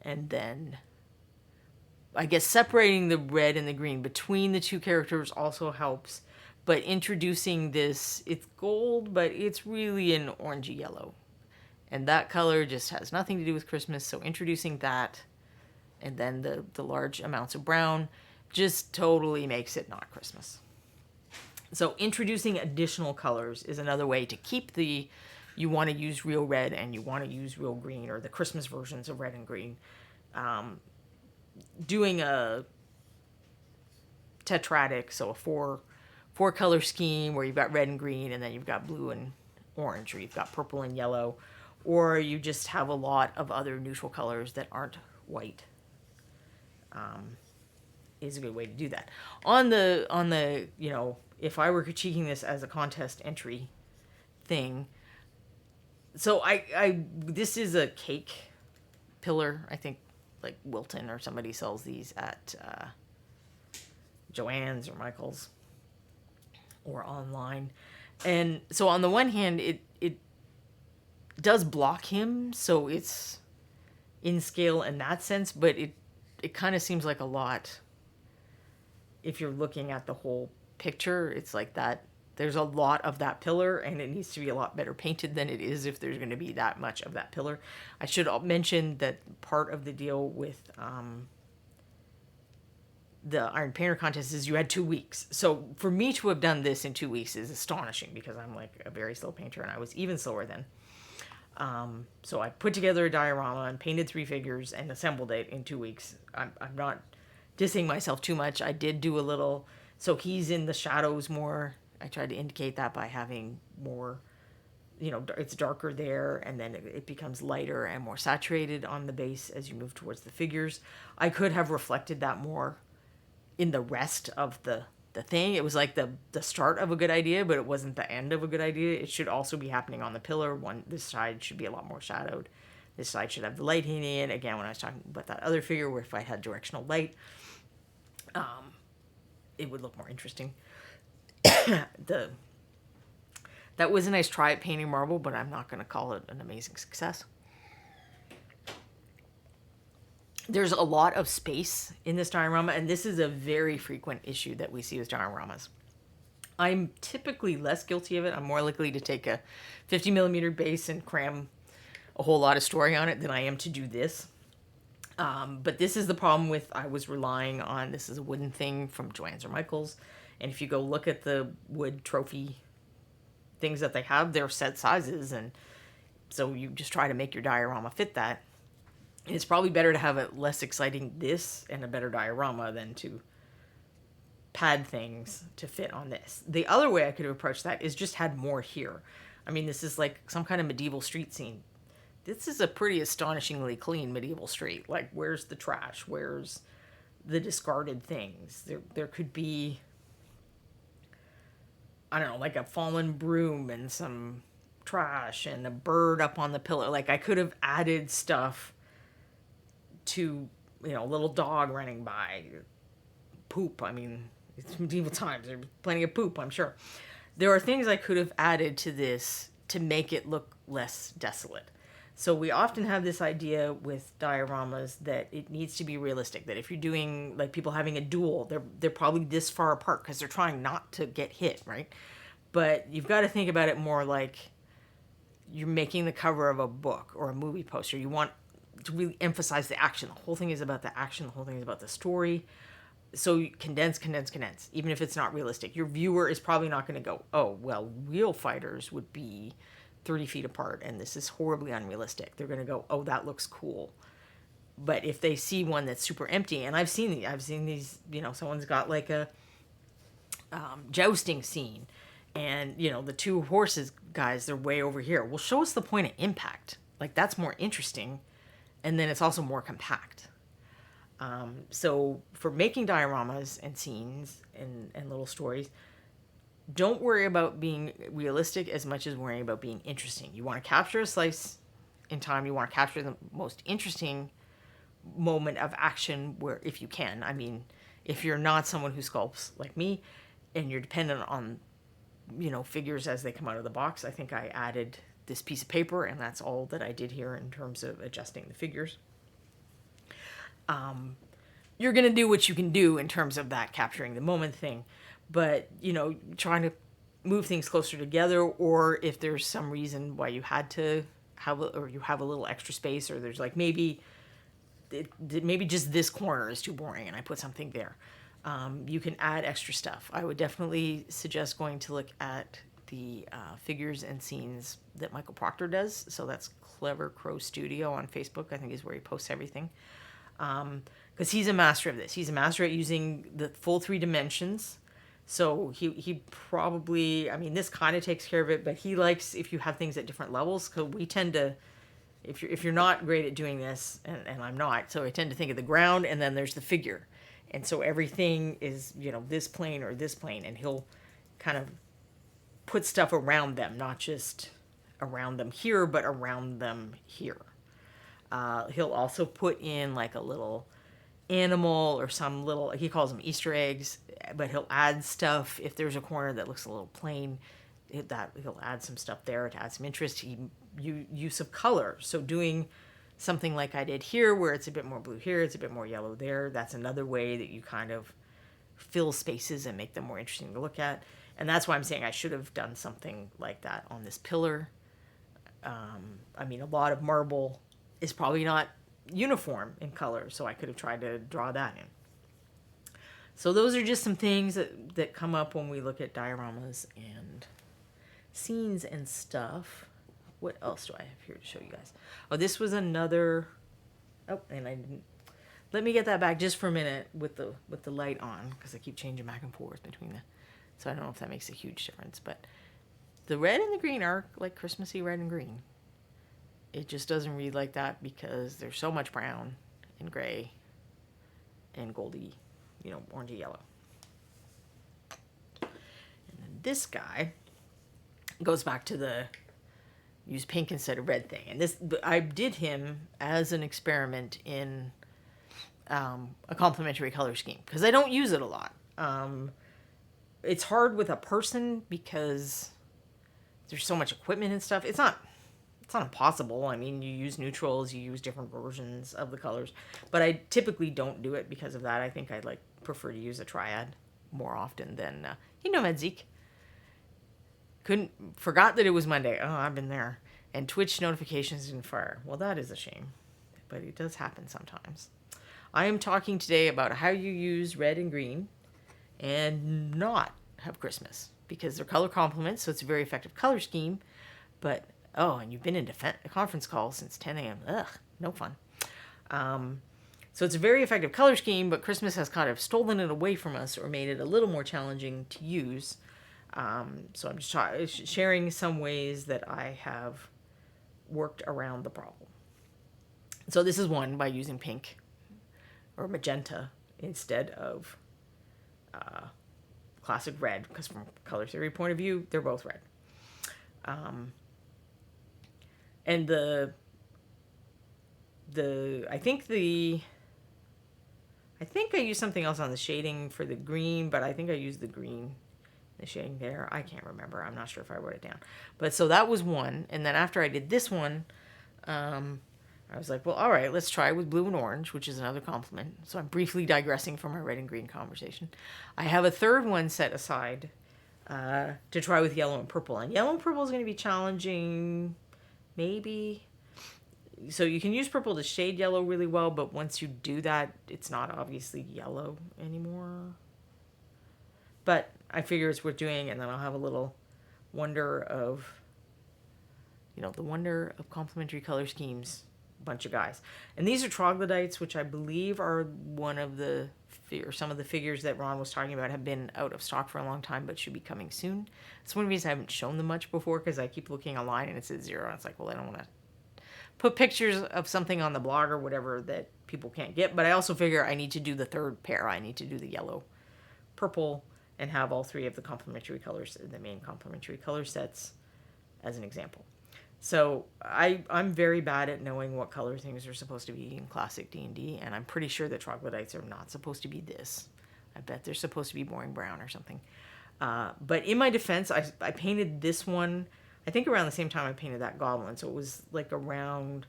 And then I guess separating the red and the green between the two characters also helps. But introducing this, it's gold, but it's really an orangey yellow. And that color just has nothing to do with Christmas. So introducing that and then the large amounts of brown just totally makes it not Christmas. So introducing additional colors is another way to keep you want to use real red and you want to use real green, or the Christmas versions of red and green. Doing a tetradic, so a four color scheme where you've got red and green and then you've got blue and orange, or you've got purple and yellow, or you just have a lot of other neutral colors that aren't white. Is a good way to do that. On the if I were critiquing this as a contest entry thing, so I this is a cake pillar. I think like Wilton or somebody sells these at Joann's or Michael's or online. And so on the one hand, it does block him, so it's in scale in that sense, but it kind of seems like a lot if you're looking at the whole picture. It's like that there's a lot of that pillar and it needs to be a lot better painted than it is if there's going to be that much of that pillar. I should mention that part of the deal with the Iron Painter contest is you had 2 weeks. So for me to have done this in 2 weeks is astonishing because I'm like a very slow painter and I was even slower then. So I put together a diorama and painted 3 figures and assembled it in 2 weeks. I'm not dissing myself too much. I did do a little, so he's in the shadows more. I tried to indicate that by having more, it's darker there and then it becomes lighter and more saturated on the base as you move towards the figures. I could have reflected that more in the rest of the thing. It was like the start of a good idea, but it wasn't the end of a good idea. It should also be happening on the pillar. This side should be a lot more shadowed. This side should have the light hitting in. Again, when I was talking about that other figure where if I had directional light, it would look more interesting. That was a nice try at painting marble, but I'm not going to call it an amazing success. There's a lot of space in this diorama, and this is a very frequent issue that we see with dioramas. I'm typically less guilty of it. I'm more likely to take a 50 millimeter base and cram a whole lot of story on it than I am to do this. But this is the problem with, I was relying on, this is a wooden thing from Joann's or Michael's. And if you go look at the wood trophy things that they have, they're set sizes. And so you just try to make your diorama fit that. It's probably better to have a less exciting this and a better diorama than to pad things to fit on this. The other way I could have approached that is just had more here. I mean, this is like some kind of medieval street scene. This is a pretty astonishingly clean medieval street. Like, where's the trash? Where's the discarded things? There could be, I don't know, like a fallen broom and some trash and a bird up on the pillow. Like, I could have added stuff to, a little dog running by. Poop. I mean, it's medieval times. There's plenty of poop, I'm sure. There are things I could have added to this to make it look less desolate. So we often have this idea with dioramas that it needs to be realistic, that if you're doing, like, people having a duel, they're probably this far apart because they're trying not to get hit, right? But you've got to think about it more like you're making the cover of a book or a movie poster. You want to really emphasize the action. The whole thing is about the action. The whole thing is about the story. So you condense. Even if it's not realistic, your viewer is probably not going to go, oh, well, real fighters would be 30 feet apart and this is horribly unrealistic. They're going to go, oh, that looks cool. But if they see one that's super empty, and I've seen these, someone's got like a jousting scene And, you know, the two horses guys, they're way over here. Well, show us the point of impact. Like, that's more interesting. And then it's also more compact. So for making dioramas and scenes and little stories, don't worry about being realistic as much as worrying about being interesting. You want to capture a slice in time. You want to capture the most interesting moment of action where, if you can. I mean, if you're not someone who sculpts like me and you're dependent on, you know, figures as they come out of the box, I think I added this piece of paper and that's all that I did here in terms of adjusting the figures. You're going to do what you can do in terms of that capturing the moment thing, but, you know, trying to move things closer together, or if there's some reason why you had to have, or you have a little extra space, or there's like maybe just this corner is too boring and I put something there. You can add extra stuff. I would definitely suggest going to look at the figures and scenes that Michael Proctor does. So that's Clever Crow Studio on Facebook, I think is where he posts everything. Because he's a master of this. He's a master at using the full 3 dimensions. So he probably, I mean, this kind of takes care of it, but he likes if you have things at different levels, because we tend to, if you're not great at doing this, and I'm not, so I tend to think of the ground and then there's the figure. And so everything is, you know, this plane or this plane, and he'll kind of put stuff around them, not just around them here, but around them here. He'll also put in like a little animal or some little, he calls them Easter eggs, but he'll add stuff if there's a corner that looks a little plain, that he'll add some stuff there to add some interest. Use of color, so doing something like I did here where it's a bit more blue here, it's a bit more yellow there, that's another way that you kind of fill spaces and make them more interesting to look at. And that's why I'm saying I should have done something like that on this pillar. I mean, a lot of marble is probably not uniform in color, so I could have tried to draw that in. So those are just some things that come up when we look at dioramas and scenes and stuff. What else do I have here to show you guys? Oh, this was another, oh, and I didn't, let me get that back just for a minute with the light on, because I keep changing back and forth between the, so I don't know if that makes a huge difference, but the red and the green are like Christmassy red and green. It just doesn't read like that because there's so much brown and gray and goldy, you know, orangey yellow. And then this guy goes back to the use pink instead of red thing. And this, I did him as an experiment in a complementary color scheme because I don't use it a lot. It's hard with a person because there's so much equipment and stuff. It's not impossible. I mean, you use neutrals, you use different versions of the colors, but I typically don't do it because of that. I think I'd like prefer to use a triad more often than, you know, Zeke. Forgot that it was Monday. Oh, I've been there. And Twitch notifications didn't fire. Well, that is a shame, but it does happen sometimes. I am talking today about how you use red and green and not have Christmas because they're color complements, so it's a very effective color scheme. But, oh, and you've been in a conference call since 10 a.m. Ugh, no fun. So it's a very effective color scheme, but Christmas has kind of stolen it away from us or made it a little more challenging to use. So I'm just sharing some ways that I have worked around the problem. So this is one by using pink or magenta instead of classic red, because from a color theory point of view, they're both red. And I think I used something else on the shading for the green, but I think I used the green, the shading there. I can't remember. I'm not sure if I wrote it down. But so that was one. And then after I did this one, I was like, well, all right, let's try with blue and orange, which is another complement. So I'm briefly digressing from our red and green conversation. I have a third one set aside to try with yellow and purple. And yellow and purple is going to be challenging, maybe. So you can use purple to shade yellow really well, but once you do that, it's not obviously yellow anymore. But I figure it's worth doing, and then I'll have a little wonder of, you know, the wonder of complementary color schemes, bunch of guys. And these are troglodytes, which I believe are one of the or some of the figures that Ron was talking about have been out of stock for a long time, but should be coming soon. It's one reason I haven't shown them much before, because I keep looking online and it says 0. And it's like, well, I don't want to put pictures of something on the blog or whatever that people can't get. But I also figure I need to do the third pair. I need to do the yellow, purple, and have all 3 of the complementary colors, the main complementary color sets, as an example. So I'm very bad at knowing what color things are supposed to be in classic D&D, and I'm pretty sure that troglodytes are not supposed to be this. I bet they're supposed to be boring brown or something. But in my defense, I painted this one, I think around the same time I painted that goblin. So it was like around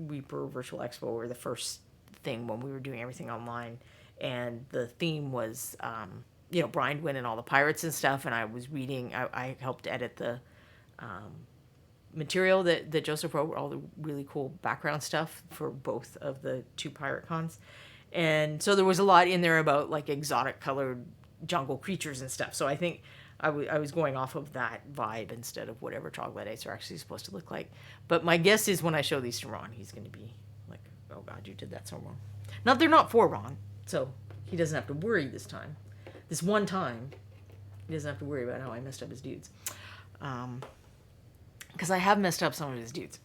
Reaper Virtual Expo, or the first thing when we were doing everything online. And the theme was, Brindwin and all the pirates and stuff. And I was reading, I helped edit the material that Joseph wrote, all the really cool background stuff for both of the 2 pirate cons. And so there was a lot in there about like exotic colored jungle creatures and stuff. So I think I was going off of that vibe instead of whatever troglodytes are actually supposed to look like. But my guess is when I show these to Ron, he's going to be like, oh God, you did that so wrong. Not, they're not for Ron, so he doesn't have to worry this time. This one time, he doesn't have to worry about how I messed up his dudes. Because I have messed up some of his dudes.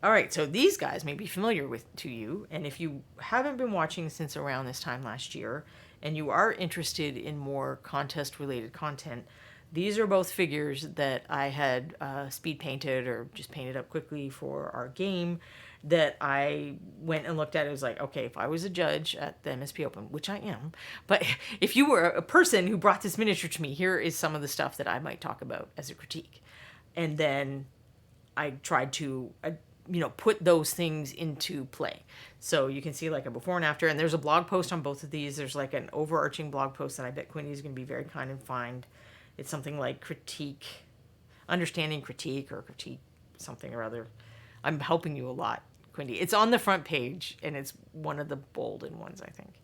All right, so these guys may be familiar to you, and if you haven't been watching since around this time last year, and you are interested in more contest-related content, these are both figures that I had speed painted or just painted up quickly for our game, that I went and looked at. It was like, okay, if I was a judge at the MSP Open, which I am, but if you were a person who brought this miniature to me, here is some of the stuff that I might talk about as a critique. And then I tried to, put those things into play. So you can see like a before and after, and there's a blog post on both of these. There's like an overarching blog post that I bet Quinny is going to be very kind and find. It's something like understanding critique, or critique something or other. I'm helping you a lot, Quindy. It's on the front page, and it's one of the bolded ones, I think.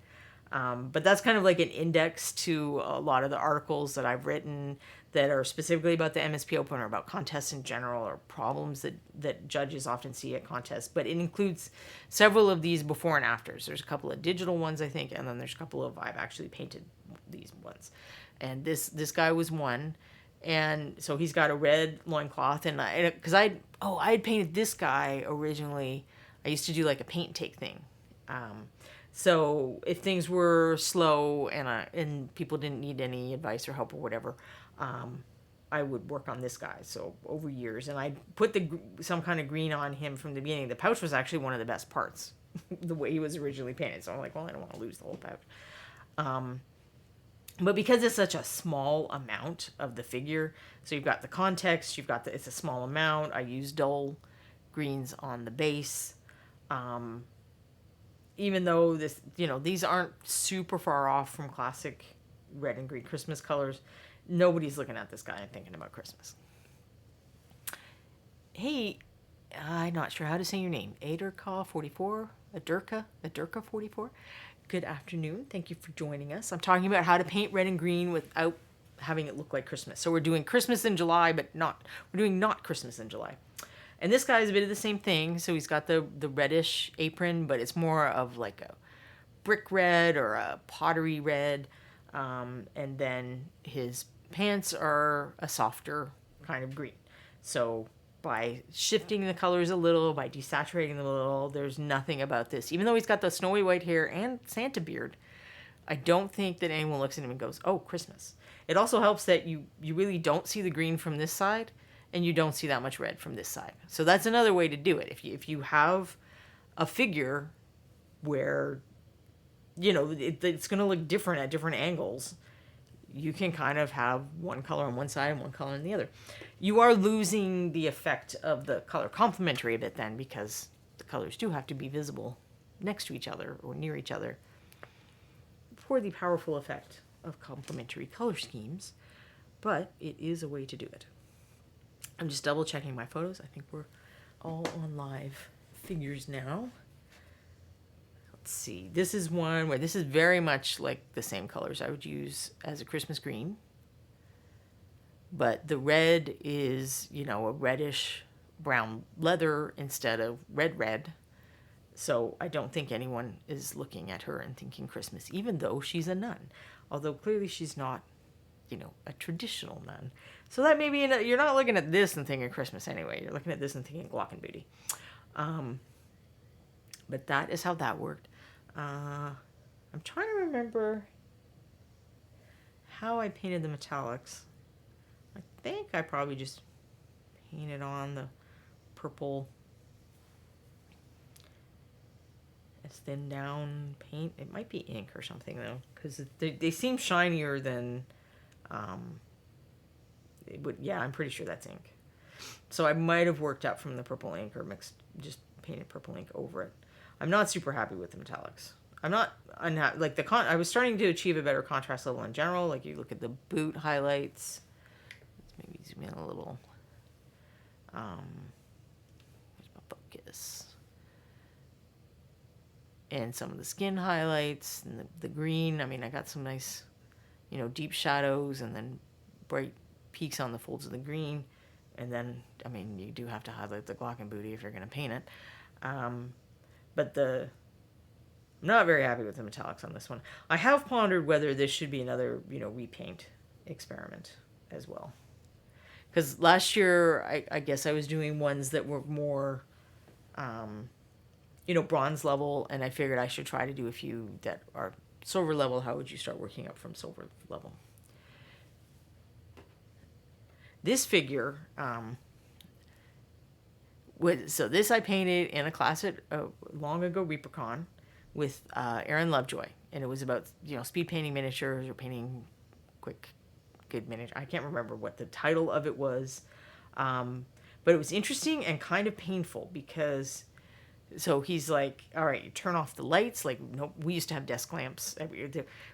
But that's kind of like an index to a lot of the articles that I've written that are specifically about the MSP Open, or about contests in general, or problems that judges often see at contests. But it includes several of these before and afters. There's a couple of digital ones, I think, and then there's a couple of I've actually painted these ones. And this guy was one. And so he's got a red loincloth, and I had painted this guy originally. I used to do like a paint take thing. So if things were slow and people didn't need any advice or help or whatever, I would work on this guy. So over years, and I put some kind of green on him from the beginning. The pouch was actually one of the best parts, the way he was originally painted. So I'm like, well, I don't want to lose the whole pouch. But because it's such a small amount of the figure, so you've got the context, it's a small amount. I use dull greens on the base. Even though these aren't super far off from classic red and green Christmas colors, nobody's looking at this guy and thinking about Christmas. Hey, I'm not sure how to say your name. Aderka44? Aderka 44? Good afternoon. Thank you for joining us. I'm talking about how to paint red and green without having it look like Christmas. So we're doing Christmas in July, but we're doing not Christmas in July. And this guy is a bit of the same thing. So he's got the reddish apron, but it's more of like a brick red or a pottery red. And then his pants are a softer kind of green. So by shifting the colors a little, by desaturating them a little, there's nothing about this. Even though he's got the snowy white hair and Santa beard, I don't think that anyone looks at him and goes, oh, Christmas. It also helps that you really don't see the green from this side, and you don't see that much red from this side. So that's another way to do it. If you have a figure where, it's going to look different at different angles, you can kind of have one color on one side and one color on the other. You are losing the effect of the color complementary a bit then, because the colors do have to be visible next to each other or near each other for the powerful effect of complementary color schemes. But it is a way to do it. I'm just double checking my photos. I think we're all on live figures now. Let's see. This is one where this is very much like the same colors I would use as a Christmas green. But the red is, a reddish brown leather instead of red. So I don't think anyone is looking at her and thinking Christmas, even though she's a nun. Although clearly she's not, a traditional nun. So that maybe you're not looking at this and thinking Christmas anyway. You're looking at this and thinking Glockenbooty. But that is how that worked. I'm trying to remember how I painted the metallics. I think I probably just painted on the purple as thin down paint. It might be ink or something though, because they seem shinier than it would. Yeah, I'm pretty sure that's ink. So I might have worked up from the purple ink or just painted purple ink over it. I'm not super happy with the metallics. I'm not unhappy. Like I was starting to achieve a better contrast level in general. Like you look at the boot highlights. Let's maybe zoom in a little. Where's my focus? And some of the skin highlights and the green. I mean, I got some nice, deep shadows and then bright peaks on the folds of the green. And then, I mean, you do have to highlight the Glockenbooty if you're going to paint it. But I'm not very happy with the metallics on this one. I have pondered whether this should be another, repaint experiment as well. Because last year, I guess I was doing ones that were more, bronze level, and I figured I should try to do a few that are silver level. How would you start working up from silver level? This figure, so this I painted in a class at long ago ReaperCon with Erin Lovejoy, and it was about speed painting miniatures or painting quick, good miniature. I can't remember what the title of it was, but it was interesting and kind of painful because. So he's like, all right, you turn off the lights. Like, no, we used to have desk lamps.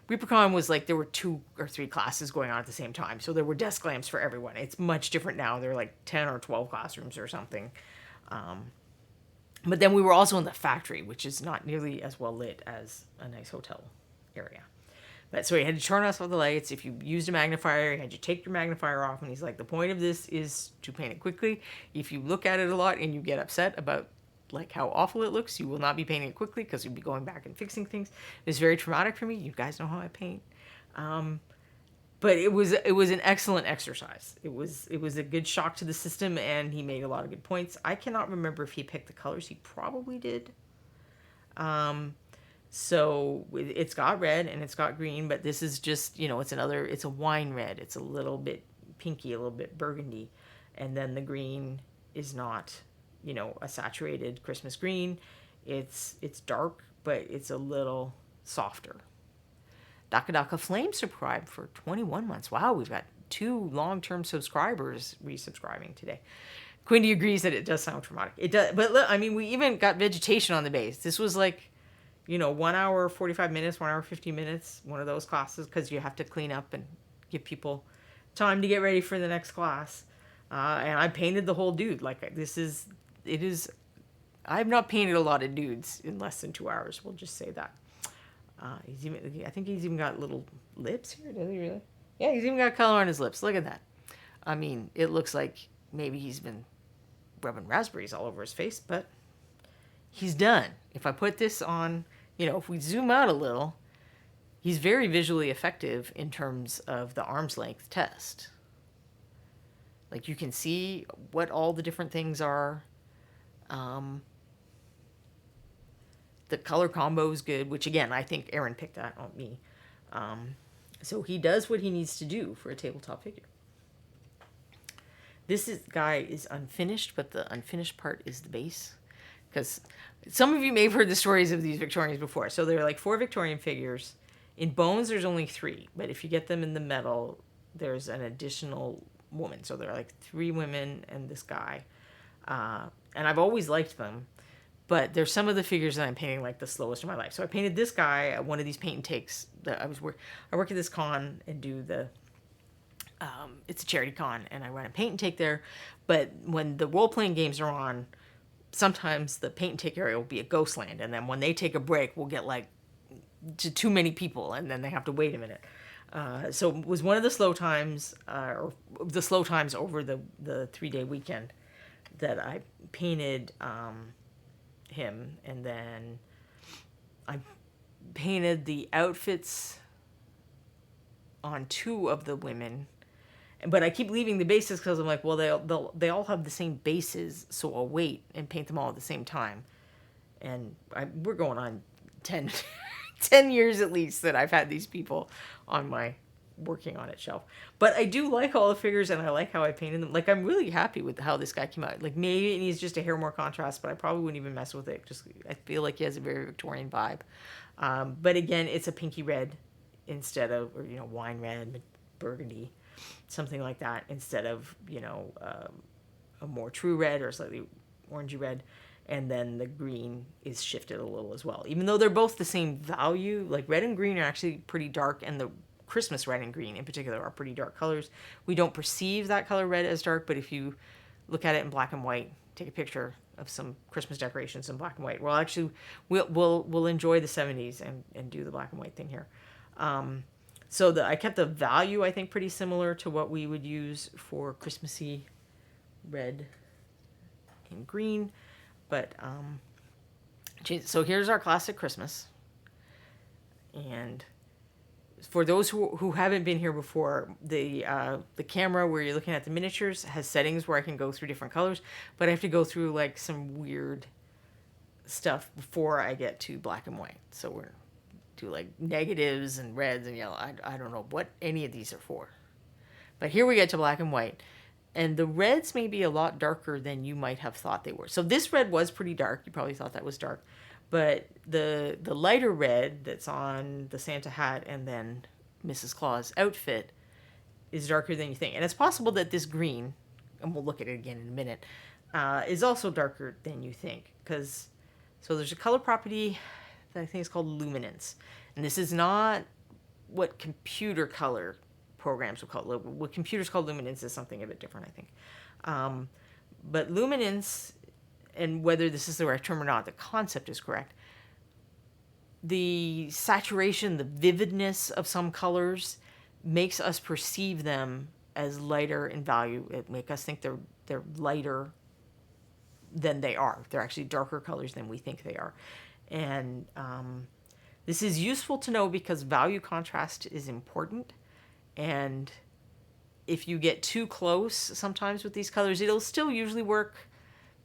ReaperCon was like, there were 2 or 3 classes going on at the same time. So there were desk lamps for everyone. It's much different now. There are like 10 or 12 classrooms or something. But then we were also in the factory, which is not nearly as well lit as a nice hotel area. But so he had to turn off all the lights. If you used a magnifier, he had you take your magnifier off. And he's like, the point of this is to paint it quickly. If you look at it a lot and you get upset about like how awful it looks, you will not be painting it quickly because you'll be going back and fixing things. It's very traumatic for me. You guys know how I paint. But it was an excellent exercise. It was a good shock to the system, and he made a lot of good points. I cannot remember if he picked the colors. He probably did. So it's got red and it's got green, but this is just, it's a wine red. It's a little bit pinky, a little bit burgundy. And then the green is not, a saturated Christmas green. It's dark, but it's a little softer. Daka Daka Flame subscribed for 21 months. Wow, we've got 2 long-term subscribers resubscribing today. Quindy agrees that it does sound traumatic. It does, but look, I mean, we even got vegetation on the base. This was like, 1 hour, 45 minutes, 1 hour, 50 minutes, one of those classes, because you have to clean up and give people time to get ready for the next class. And I painted the whole dude. Like, I've not painted a lot of dudes in less than 2 hours. We'll just say that. I think he's even got little lips here. Does he really? Yeah, he's even got color on his lips. Look at that. I mean, it looks like maybe he's been rubbing raspberries all over his face, but he's done. If I put this on, if we zoom out a little, he's very visually effective in terms of the arm's length test. Like, you can see what all the different things are. The color combo is good, which again, I think Erin picked that, not me. So he does what he needs to do for a tabletop figure. This guy is unfinished, but the unfinished part is the base. Because some of you may have heard the stories of these Victorians before. So there are like 4 Victorian figures. In bones, there's only 3. But if you get them in the metal, there's an additional woman. So there are like 3 women and this guy. And I've always liked them. But there's some of the figures that I'm painting like the slowest in my life. So I painted this guy at one of these paint and takes that I work at this con and do it's a charity con, and I run a paint and take there. But when the role-playing games are on, sometimes the paint and take area will be a ghost land. And then when they take a break, we'll get like to too many people, and then they have to wait a minute. So it was one of the slow times, or the slow times over the 3-day weekend that I painted him, and then I painted the outfits on 2 of the women, but I keep leaving the bases because I'm like, well, they all have the same bases, so I'll wait and paint them all at the same time. And we're going on 10, 10 years at least that I've had these people on my working on it shelf. But I do like all the figures, and I like how I painted them. Like, I'm really happy with how this guy came out. Like, maybe it needs just a hair more contrast, but I probably wouldn't even mess with it. Just, I feel like he has a very Victorian vibe. But again, it's a pinky red instead of, or, wine red, burgundy, something like that, instead of, a more true red or slightly orangey red. And then the green is shifted a little as well. Even though they're both the same value, like red and green are actually pretty dark, and the Christmas red and green in particular are pretty dark colors. We don't perceive that color red as dark, but if you look at it in black and white, take a picture of some Christmas decorations in black and white, we'll enjoy the 70s and do the black and white thing here. So I kept the value, I think, pretty similar to what we would use for Christmassy red and green. But, so here's our classic Christmas. And for those who haven't been here before, the camera where you're looking at the miniatures has settings where I can go through different colors, but I have to go through like some weird stuff before I get to black and white. So we're do like negatives and reds and yellow. I don't know what any of these are for. But here we get to black and white. And the reds may be a lot darker than you might have thought they were. So this red was pretty dark. You probably thought that was dark. But the lighter red that's on the Santa hat and then Mrs. Claus outfit is darker than you think. And it's possible that this green, and we'll look at it again in a minute, is also darker than you think. So there's a color property that I think is called luminance. And this is not what computer color programs will call it. What computers call luminance is something a bit different, I think. But luminance, and whether this is the right term or not, the concept is correct. The saturation, the vividness of some colors makes us perceive them as lighter in value. It makes us think they're lighter than they are. They're actually darker colors than we think they are. And this is useful to know because value contrast is important. And if you get too close sometimes with these colors, it'll still usually work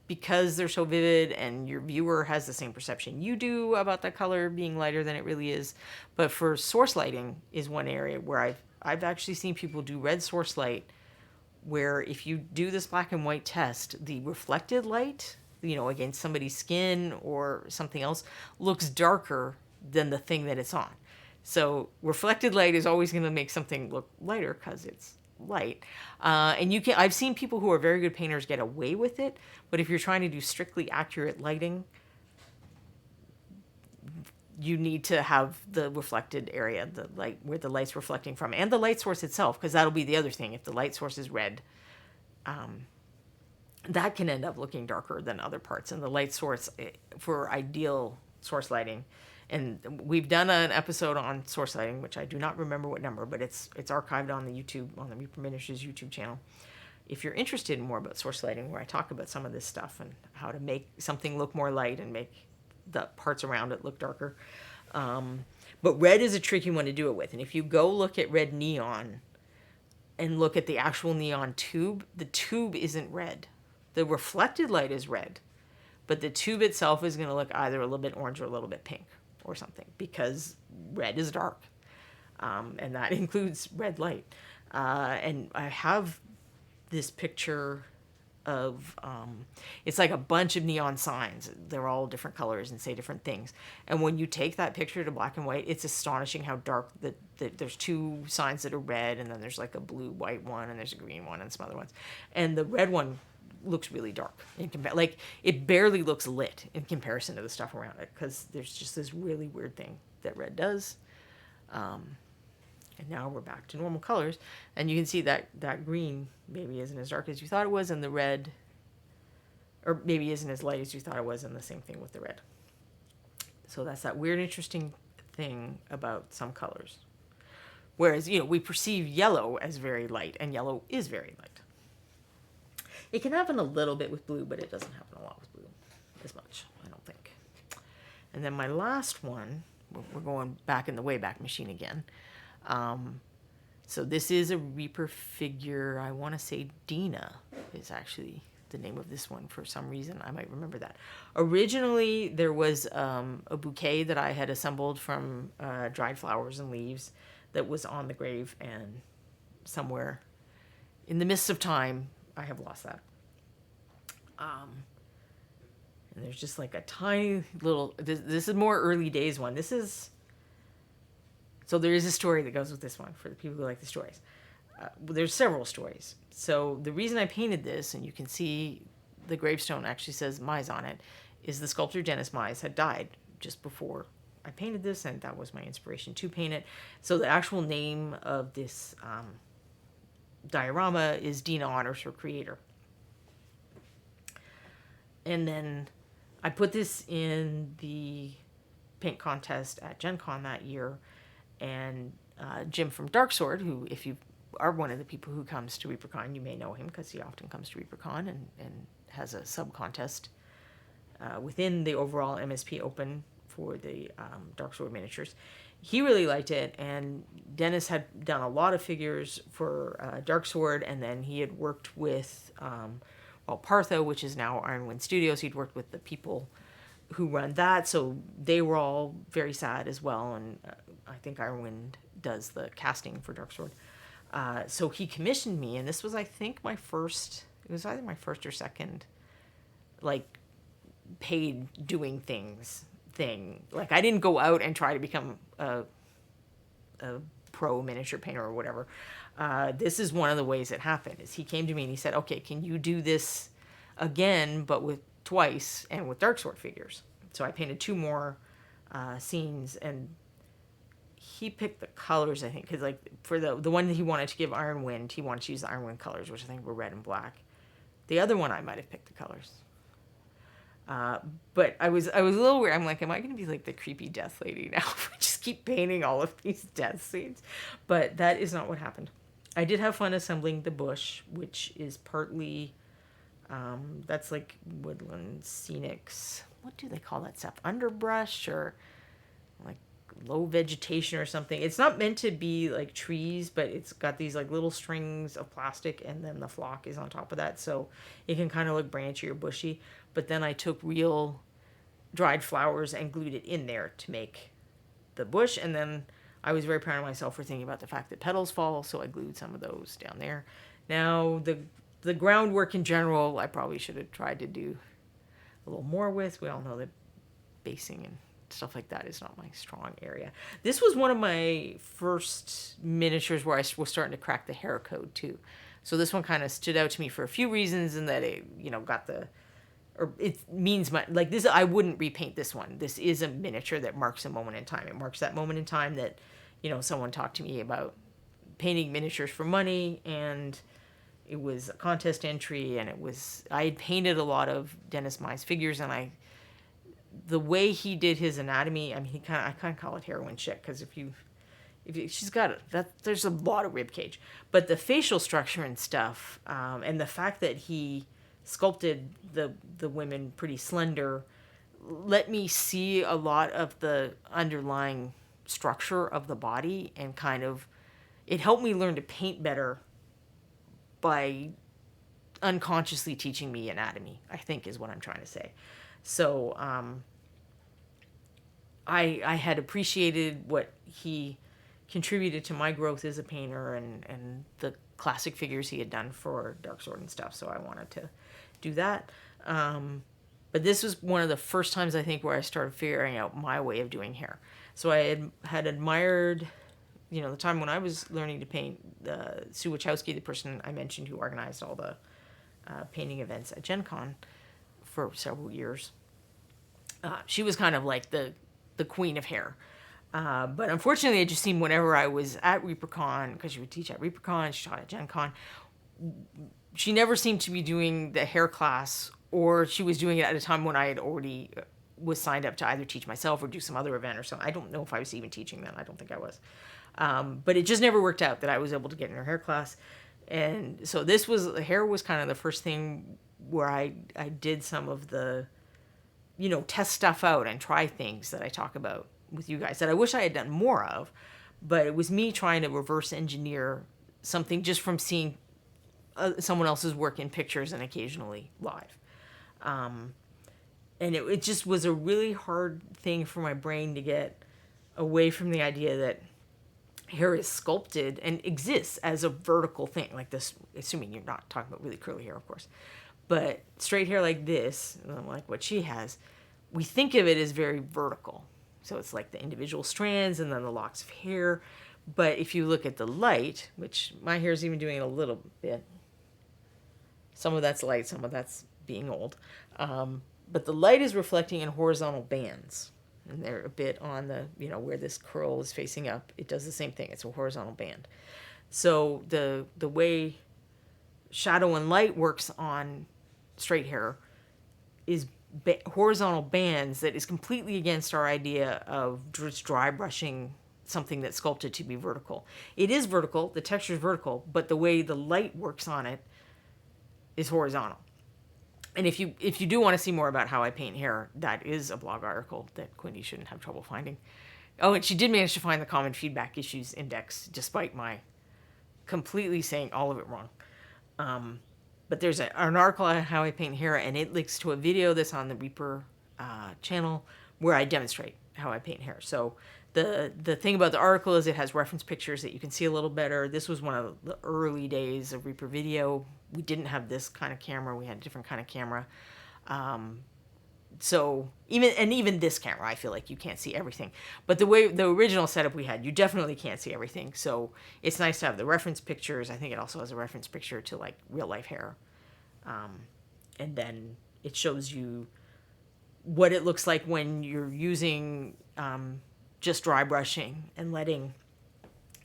because they're so vivid and your viewer has the same perception you do about that color being lighter than it really is. But for source lighting is one area where I've actually seen people do red source light, where if you do this black and white test, the reflected light, against somebody's skin or something else, looks darker than the thing that it's on. So reflected light is always going to make something look lighter because it's light. And I've seen people who are very good painters get away with it, but if you're trying to do strictly accurate lighting, you need to have the reflected area, the light where the light's reflecting from, and the light source itself, because that'll be the other thing. If the light source is red, that can end up looking darker than other parts. And the light source for ideal source lighting, and we've done an episode on source lighting, which I do not remember what number, but it's archived on the YouTube, on the Reaper Miniatures YouTube channel. If you're interested in more about source lighting, where I talk about some of this stuff and how to make something look more light and make the parts around it look darker. But red is a tricky one to do it with. And if you go look at red neon and look at the actual neon tube, the tube isn't red. The reflected light is red, but the tube itself is going to look either a little bit orange or a little bit pink or something, because red is dark. And that includes red light. And I have this picture of, it's like a bunch of neon signs. They're all different colors and say different things. And when you take that picture to black and white, it's astonishing how dark there's 2 signs that are red, and then there's like a blue white one, and there's a green one and some other ones. And the red one looks really dark like it barely looks lit in comparison to the stuff around it, because there's just this really weird thing that red does. And now we're back to normal colors, and you can see that green maybe isn't as dark as you thought it was, and the red, or maybe isn't as light as you thought it was, and the same thing with the red. So that's that weird, interesting thing about some colors. Whereas, we perceive yellow as very light, and yellow is very light. It can happen a little bit with blue, but it doesn't happen a lot with blue. as much, I don't think. And then my last one, we're going back in the Wayback Machine again. So this is a Reaper figure. I want to say Dina is actually the name of this one for some reason. I might remember that. Originally, there was a bouquet that I had assembled from dried flowers and leaves that was on the grave, and somewhere in the mists of time, I have lost that. And there's just like a tiny little, this is more early days one. So there is a story that goes with this one for the people who like the stories. There's several stories. So the reason I painted this, and you can see the gravestone actually says Mize on it, is the sculptor Dennis Mize had died just before I painted this, and that was my inspiration to paint it. So the actual name of this diorama is Dina Honors Her Creator. And then I put this in the paint contest at Gen Con that year, and Jim from Darksword, who, if you are one of the people who comes to ReaperCon, you may know him because he often comes to ReaperCon and has a sub-contest within the overall MSP Open for the Darksword miniatures. He really liked it, and Dennis had done a lot of figures for Darksword, and then he had worked with Partho, which is now Ironwind Studios. He'd worked with the people who run that, so they were all very sad as well, and I think Ironwind does the casting for Darksword. So he commissioned me, and this was, I think, it was either my first or second, like, paid doing things thing. Like, I didn't go out and try to become a pro miniature painter or whatever. This is one of the ways it happened, is he came to me and he said, okay, can you do this again, but with twice and with Darksword figures? So I painted 2 more scenes, and he picked the colors, I think, because like for the one that he wanted to give Ironwind, he wanted to use the Ironwind colors, which I think were red and black. The other one I might have picked the colors. But I was a little weird. I'm like, am I going to be like the creepy death lady now? I just keep painting all of these death scenes. But that is not what happened. I did have fun assembling the bush, which is partly, that's like woodland scenics. What do they call that stuff? Underbrush or like low vegetation or something. It's not meant to be like trees, but it's got these like little strings of plastic, and then the flock is on top of that, so it can kind of look branchy or bushy. But then I took real dried flowers and glued it in there to make the bush, and then I was very proud of myself for thinking about the fact that petals fall, so I glued some of those down there. Now the groundwork in general, I probably should have tried to do a little more with. We all know that basing and stuff like that is not my strong area. This was one of my first miniatures where I was starting to crack the hair code too. So this one kind of stood out to me for a few reasons, and that it, got or it means my, like this, I wouldn't repaint this one. This is a miniature that marks a moment in time. It marks that moment in time that, someone talked to me about painting miniatures for money, and it was a contest entry, and I had painted a lot of Dennis Mize figures, and the way he did his anatomy, I mean, I kind of call it heroin shit, because she's got there's a lot of rib cage, but the facial structure and stuff, and the fact that he sculpted the women pretty slender, let me see a lot of the underlying structure of the body, and it helped me learn to paint better by unconsciously teaching me anatomy, I think is what I'm trying to say. So I had appreciated what he contributed to my growth as a painter, and the classic figures he had done for Darksword and stuff, so I wanted to do that. But this was one of the first times, I think, where I started figuring out my way of doing hair. So I had admired, the time when I was learning to paint, Sue Wachowski, the person I mentioned who organized all the painting events at Gen Con for several years. She was kind of like the queen of hair. But unfortunately, it just seemed whenever I was at ReaperCon, because she would teach at ReaperCon, she taught at Gen Con, she never seemed to be doing the hair class, or she was doing it at a time when I had already was signed up to either teach myself or do some other event or something. I don't know if I was even teaching then. I don't think I was. But it just never worked out that I was able to get in her hair class. And so hair was kind of the first thing where I did some of the test stuff out and try things that I talk about with you guys that I wish I had done more of. But it was me trying to reverse engineer something just from seeing someone else's work in pictures and occasionally live. And it just was a really hard thing for my brain to get away from the idea that hair is sculpted and exists as a vertical thing like this, assuming you're not talking about really curly hair, of course. But straight hair like this, like what she has, we think of it as very vertical. So it's like the individual strands and then the locks of hair. But if you look at the light, which my hair is even doing it a little bit, some of that's light, some of that's being old. But the light is reflecting in horizontal bands. And they're a bit on the, where this curl is facing up. It does the same thing. It's a horizontal band. So the way shadow and light works on straight hair is horizontal bands that is completely against our idea of just dry brushing something that's sculpted to be vertical. It is vertical, the texture is vertical, but the way the light works on it is horizontal. And if you do want to see more about how I paint hair, that is a blog article that Quindy shouldn't have trouble finding. Oh, and she did manage to find the common feedback issues index, despite my completely saying all of it wrong. But there's an article on how I paint hair, and it links to a video that's on the Reaper channel where I demonstrate how I paint hair. So the thing about the article is it has reference pictures that you can see a little better. This was one of the early days of Reaper video. We didn't have this kind of camera. We had a different kind of camera. So even this camera, I feel like you can't see everything. But the original setup we had, you definitely can't see everything. So it's nice to have the reference pictures. I think it also has a reference picture to like real life hair. And then it shows you what it looks like when you're using just dry brushing and letting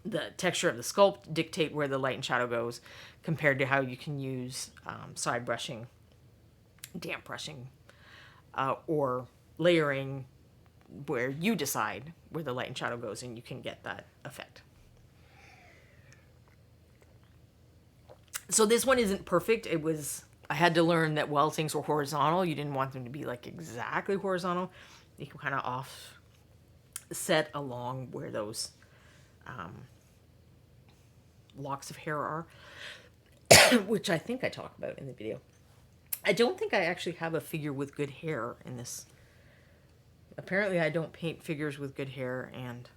the texture of the sculpt dictate where the light and shadow goes, compared to how you can use side brushing, damp brushing, or layering, where you decide where the light and shadow goes and you can get that effect. So this one isn't perfect. I had to learn that while things were horizontal, you didn't want them to be like exactly horizontal. You can kind of offset along where those locks of hair are, which I think I talk about in the video. I don't think I actually have a figure with good hair in this. Apparently I don't paint figures with good hair and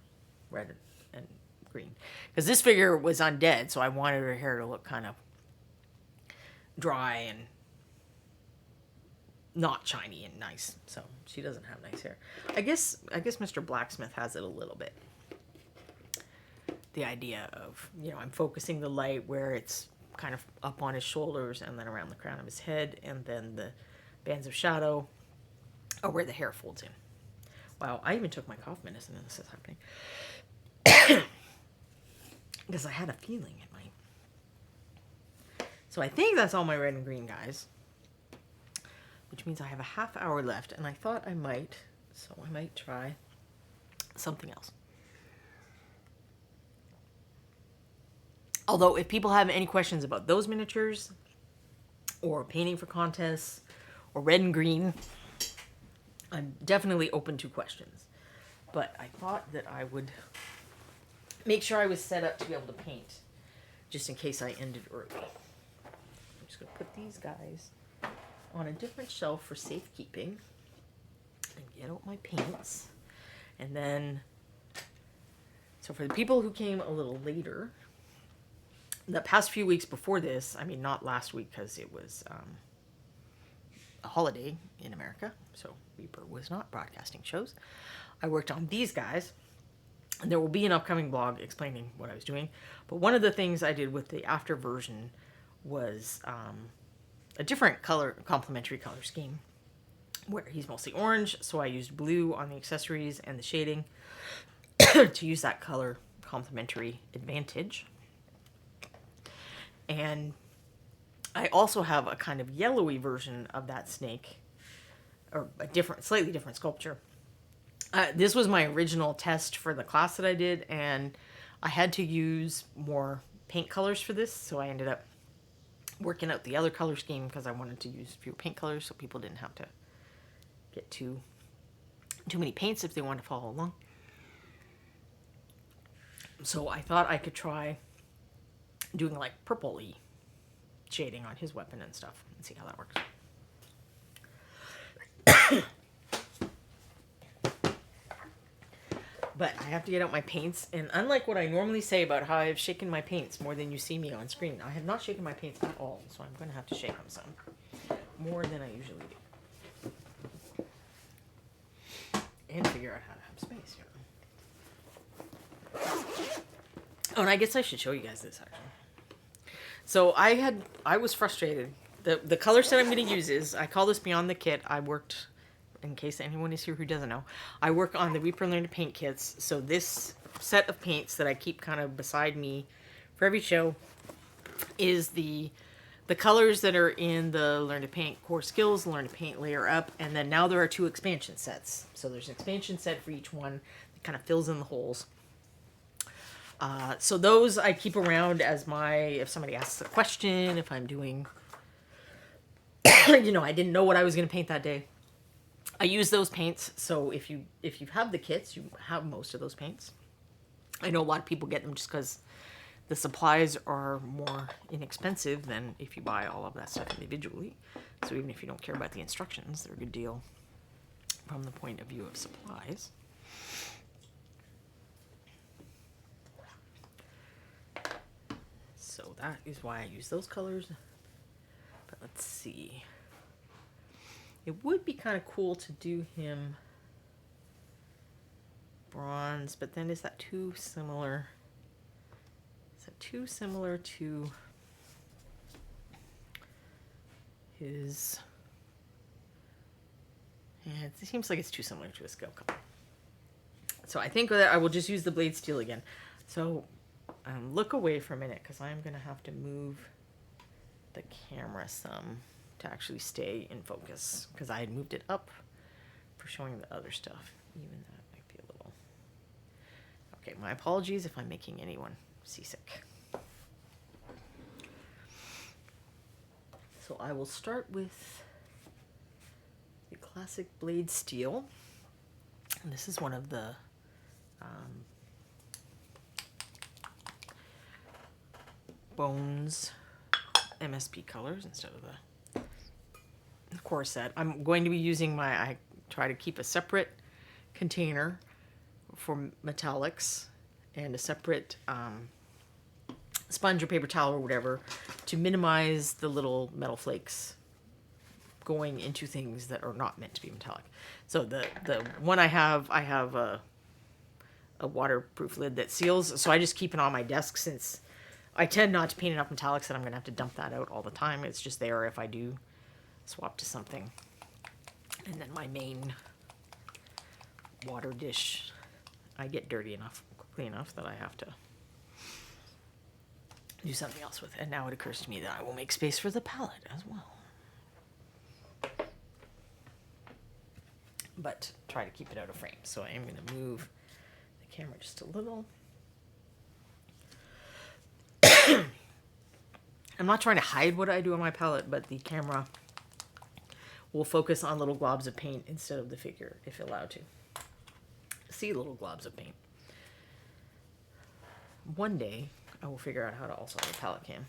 red and green. Because this figure was undead, so I wanted her hair to look kind of dry and not shiny and nice. So she doesn't have nice hair. I guess Mr. Blacksmith has it a little bit. The idea of, I'm focusing the light where it's kind of up on his shoulders and then around the crown of his head, and then the bands of shadow are where the hair folds in. Wow, I even took my cough medicine and this is happening. Because I had a feeling it might. So I think that's all my red and green, guys. Which means I have a half hour left, and I thought I might try something else. Although, if people have any questions about those miniatures, or painting for contests, or red and green, I'm definitely open to questions. But I thought that I would make sure I was set up to be able to paint, just in case I ended early. I'm just going to put these guys on a different shelf for safekeeping, and get out my paints. And then, so for the people who came a little later, the past few weeks before this, I mean, not last week because it was a holiday in America, so Reaper was not broadcasting shows. I worked on these guys, and there will be an upcoming blog explaining what I was doing. But one of the things I did with the after version was a different color, complementary color scheme, where he's mostly orange, so I used blue on the accessories and the shading to use that color complementary advantage. And I also have a kind of yellowy version of that snake, or a slightly different sculpture. This was my original test for the class that I did, and I had to use more paint colors for this, so I ended up working out the other color scheme because I wanted to use fewer paint colors so people didn't have to get too many paints if they want to follow along. So I thought I could try doing like purple-y shading on his weapon and stuff and see how that works. But I have to get out my paints, and unlike what I normally say about how I've shaken my paints more than you see me on screen, I have not shaken my paints at all, so I'm going to have to shake them some. More than I usually do. And figure out how to have space, Oh, and I guess I should show you guys this, actually. So I was frustrated. The color set I'm going to use is, I call this Beyond the Kit. I worked, in case anyone is here who doesn't know, I work on the Reaper Learn to Paint kits. So this set of paints that I keep kind of beside me for every show is the colors that are in the Learn to Paint Core Skills, Learn to Paint Layer Up, and then now there are 2 expansion sets. So there's an expansion set for each one that kind of fills in the holes. So those I keep around as if somebody asks a question, if I'm doing, I didn't know what I was going to paint that day. I use those paints. So if you have the kits, you have most of those paints. I know a lot of people get them just because the supplies are more inexpensive than if you buy all of that stuff individually. So even if you don't care about the instructions, they're a good deal from the point of view of supplies. So that is why I use those colors. But let's see. It would be kind of cool to do him bronze, but then is that too similar? Is that too similar to his? Yeah, it seems like it's too similar to a scale color. So I think that I will just use the blade steel again. So look away for a minute, because I'm going to have to move the camera some to actually stay in focus, because I had moved it up for showing the other stuff. Even that might be a little... Okay, my apologies if I'm making anyone seasick. So I will start with the classic blade steel. And this is one of the Bones MSP colors instead of the core set. I'm going to be using I try to keep a separate container for metallics and a separate sponge or paper towel or whatever to minimize the little metal flakes going into things that are not meant to be metallic. So the one I have a waterproof lid that seals, so I just keep it on my desk since I tend not to paint enough metallics that I'm going to have to dump that out all the time. It's just there if I do swap to something. And then my main water dish, I get dirty enough, quickly enough that I have to do something else with it. And now it occurs to me that I will make space for the palette as well. But try to keep it out of frame. So I am going to move the camera just a little. I'm not trying to hide what I do on my palette, but the camera will focus on little globs of paint instead of the figure, if allowed to. See little globs of paint. One day, I will figure out how to also have a palette cam.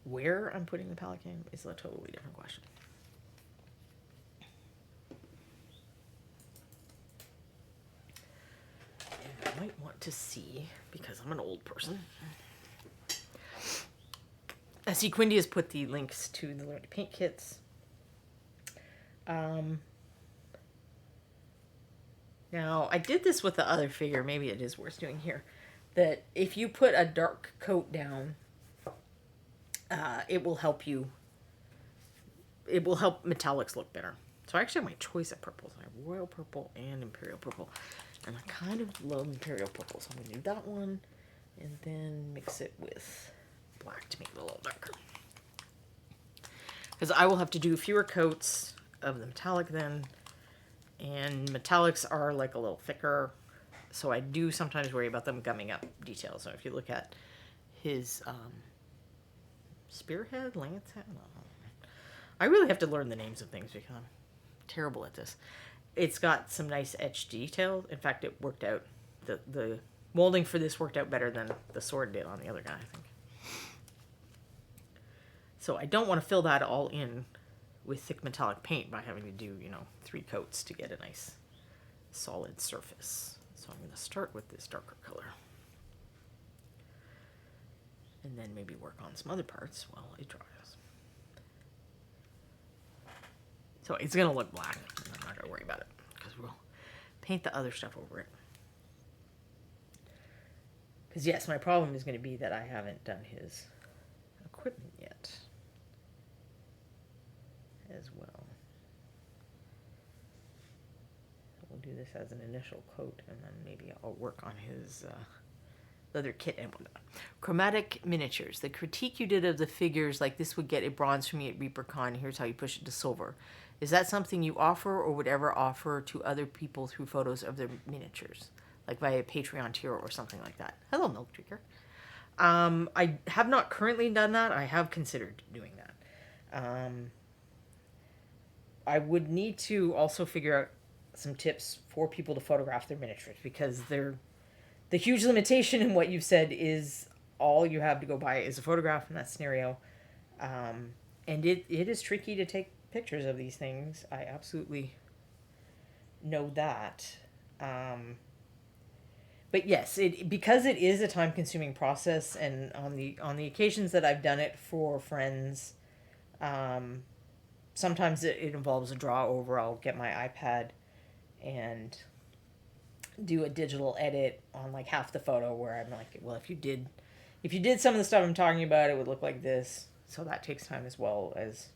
Where I'm putting the palette cam is a totally different question. And I might want to see, because I'm an old person. I see Quindy has put the links to the Learn to Paint kits. Now, I did this with the other figure. Maybe it is worth doing here. That if you put a dark coat down, it will help you. It will help metallics look better. So I actually have my choice of purples. I have royal purple and imperial purple. And I kind of love imperial purple. So I'm going to do that one. And then mix it with black to make it a little darker. Because I will have to do fewer coats of the metallic then. And metallics are like a little thicker. So I do sometimes worry about them gumming up details. So if you look at his spearhead, lance head, I really have to learn the names of things because I'm terrible at this. It's got some nice etched detail. In fact, it worked out. The molding for this worked out better than the sword did on the other guy, I think. So I don't want to fill that all in with thick metallic paint by having to do, 3 coats to get a nice solid surface. So I'm going to start with this darker color. And then maybe work on some other parts while it dries. So it's going to look black. I'm not going to worry about it because we'll paint the other stuff over it. Because yes, my problem is going to be that I haven't done his equipment yet as well. We'll do this as an initial coat, and then maybe I'll work on his leather kit and whatnot. Chromatic miniatures. The critique you did of the figures, like this would get a bronze for me at ReaperCon. Here's how you push it to silver. Is that something you offer or would ever offer to other people through photos of their miniatures? Like via Patreon tier or something like that. Hello, Milk Drinker. I have not currently done that. I have considered doing that. I would need to also figure out some tips for people to photograph their miniatures, because the huge limitation in what you've said is all you have to go by is a photograph in that scenario. And it is tricky to take pictures of these things. I absolutely know that. But yes, because it is a time-consuming process, and on the occasions that I've done it for friends, sometimes it involves a draw over. I'll get my iPad and do a digital edit on like half the photo, where I'm like, well, if you did some of the stuff I'm talking about, it would look like this. So that takes time, as well as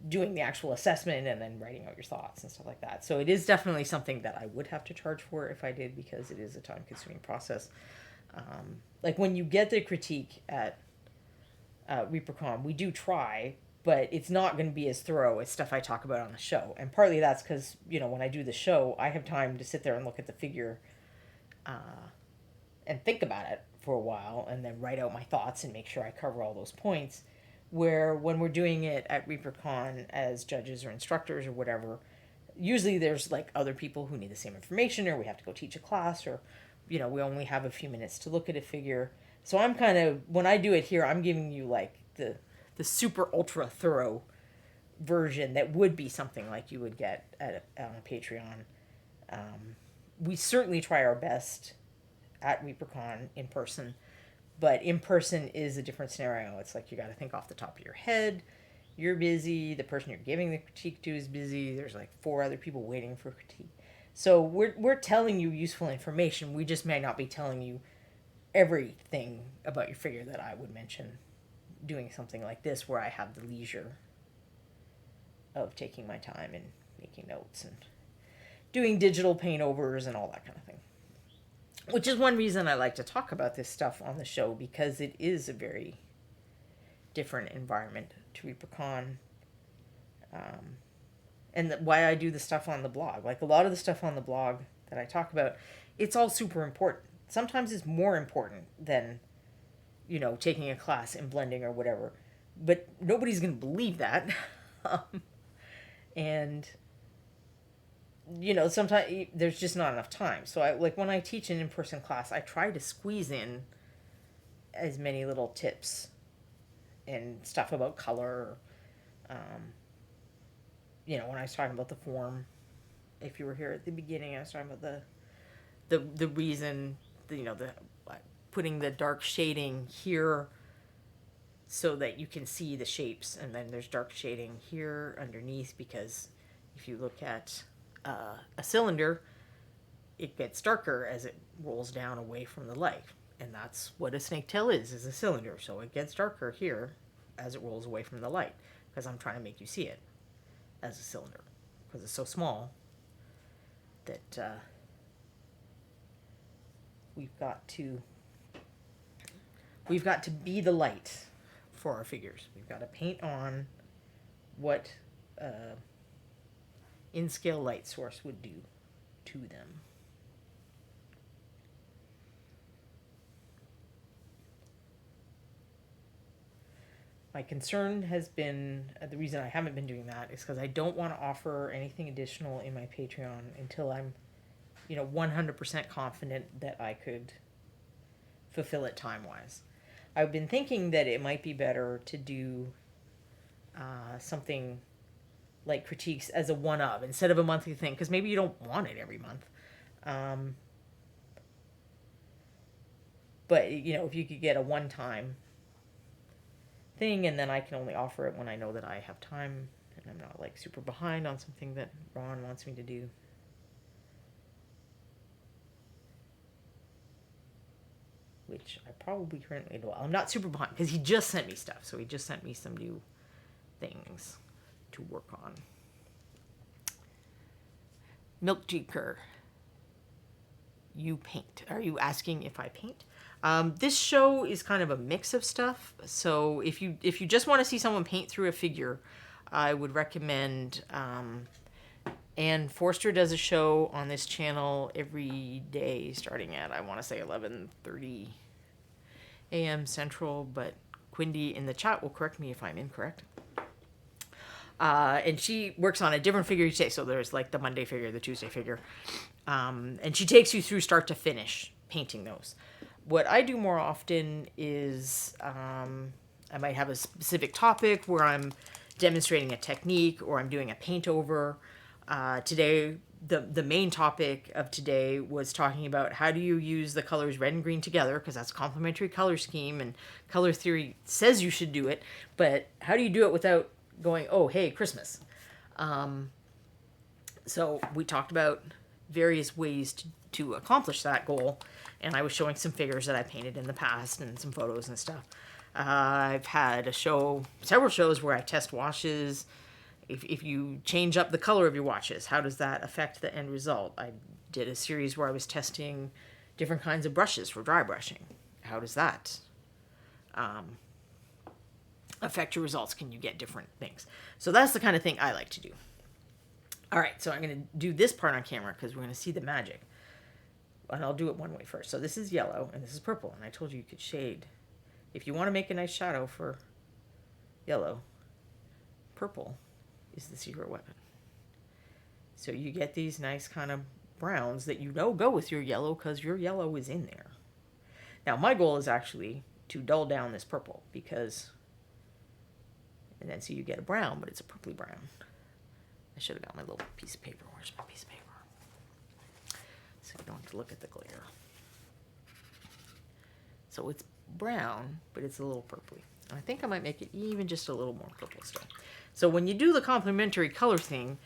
doing the actual assessment and then writing out your thoughts and stuff like that. So it is definitely something that I would have to charge for if I did, because it is a time-consuming process. Like when you get the critique at ReaperCon, we do try, but it's not going to be as thorough as stuff I talk about on the show. And partly that's because, when I do the show, I have time to sit there and look at the figure and think about it for a while, and then write out my thoughts and make sure I cover all those points. Where when we're doing it at ReaperCon as judges or instructors or whatever, usually there's like other people who need the same information, or we have to go teach a class, or, we only have a few minutes to look at a figure. So I'm kind of, when I do it here, I'm giving you like the super ultra thorough version that would be something like you would get on a Patreon. We certainly try our best at ReaperCon in person, but in person is a different scenario. It's like you got to think off the top of your head. You're busy. The person you're giving the critique to is busy. There's like 4 other people waiting for critique. So we're telling you useful information. We just may not be telling you everything about your figure that I would mention doing something like this, where I have the leisure of taking my time and making notes and doing digital paint overs and all that kind of thing. Which is one reason I like to talk about this stuff on the show, because it is a very different environment to ReaperCon. And why I do the stuff on the blog. Like a lot of the stuff on the blog that I talk about, it's all super important. Sometimes it's more important than, taking a class in blending or whatever. But nobody's going to believe that. And sometimes there's just not enough time. So when I teach an in-person class, I try to squeeze in as many little tips and stuff about color. When I was talking about the form, if you were here at the beginning, I was talking about the reason, putting the dark shading here so that you can see the shapes, and then there's dark shading here underneath, because if you look at a cylinder, it gets darker as it rolls down away from the light, and that's what a snake tail is a cylinder. So it gets darker here as it rolls away from the light, because I'm trying to make you see it as a cylinder, because it's so small that we've got to be the light for our figures. We've got to paint on what in-scale light source would do to them. My concern has been, the reason I haven't been doing that is because I don't want to offer anything additional in my Patreon until I'm, 100% confident that I could fulfill it time-wise. I've been thinking that it might be better to do something like critiques as a one-of instead of a monthly thing, because maybe you don't want it every month. But, if you could get a one-time thing, and then I can only offer it when I know that I have time and I'm not like super behind on something that Ron wants me to do. Which I probably currently do. I'm not super behind because he just sent me stuff. So he just sent me some new things to work on. Milk Jeeker, you paint. Are you asking if I paint? This show is kind of a mix of stuff. So if you just want to see someone paint through a figure, I would recommend. Ann Forster does a show on this channel every day, starting at, I want to say, 11:30 a.m. Central. But Quindy in the chat will correct me if I'm incorrect. And she works on a different figure each day. So there's like the Monday figure, the Tuesday figure. And she takes you through start to finish painting those. What I do more often is I might have a specific topic where I'm demonstrating a technique or I'm doing a paint over. Today, the main topic of today was talking about how do you use the colors red and green together, because that's a complementary color scheme and color theory says you should do it, but how do you do it without going, oh, hey, Christmas? So we talked about various ways to accomplish that goal, and I was showing some figures that I painted in the past and some photos and stuff. I've had several shows where I test washes. If you change up the color of your washes, how does that affect the end result? I did a series where I was testing different kinds of brushes for dry brushing. How does that affect your results? Can you get different things? So that's the kind of thing I like to do. All right, so I'm going to do this part on camera because we're going to see the magic. And I'll do it one way first. So this is yellow and this is purple. And I told you could shade. If you want to make a nice shadow for yellow, purple is the secret weapon. So you get these nice kind of browns that go with your yellow because your yellow is in there. Now my goal is actually to dull down this purple and then so you get a brown, but it's a purpley brown. I should have got my little piece of paper. Where's my piece of paper? So you don't have to look at the glare. So it's brown, but it's a little purpley. And I think I might make it even just a little more purple still. So when you do the complementary color thing,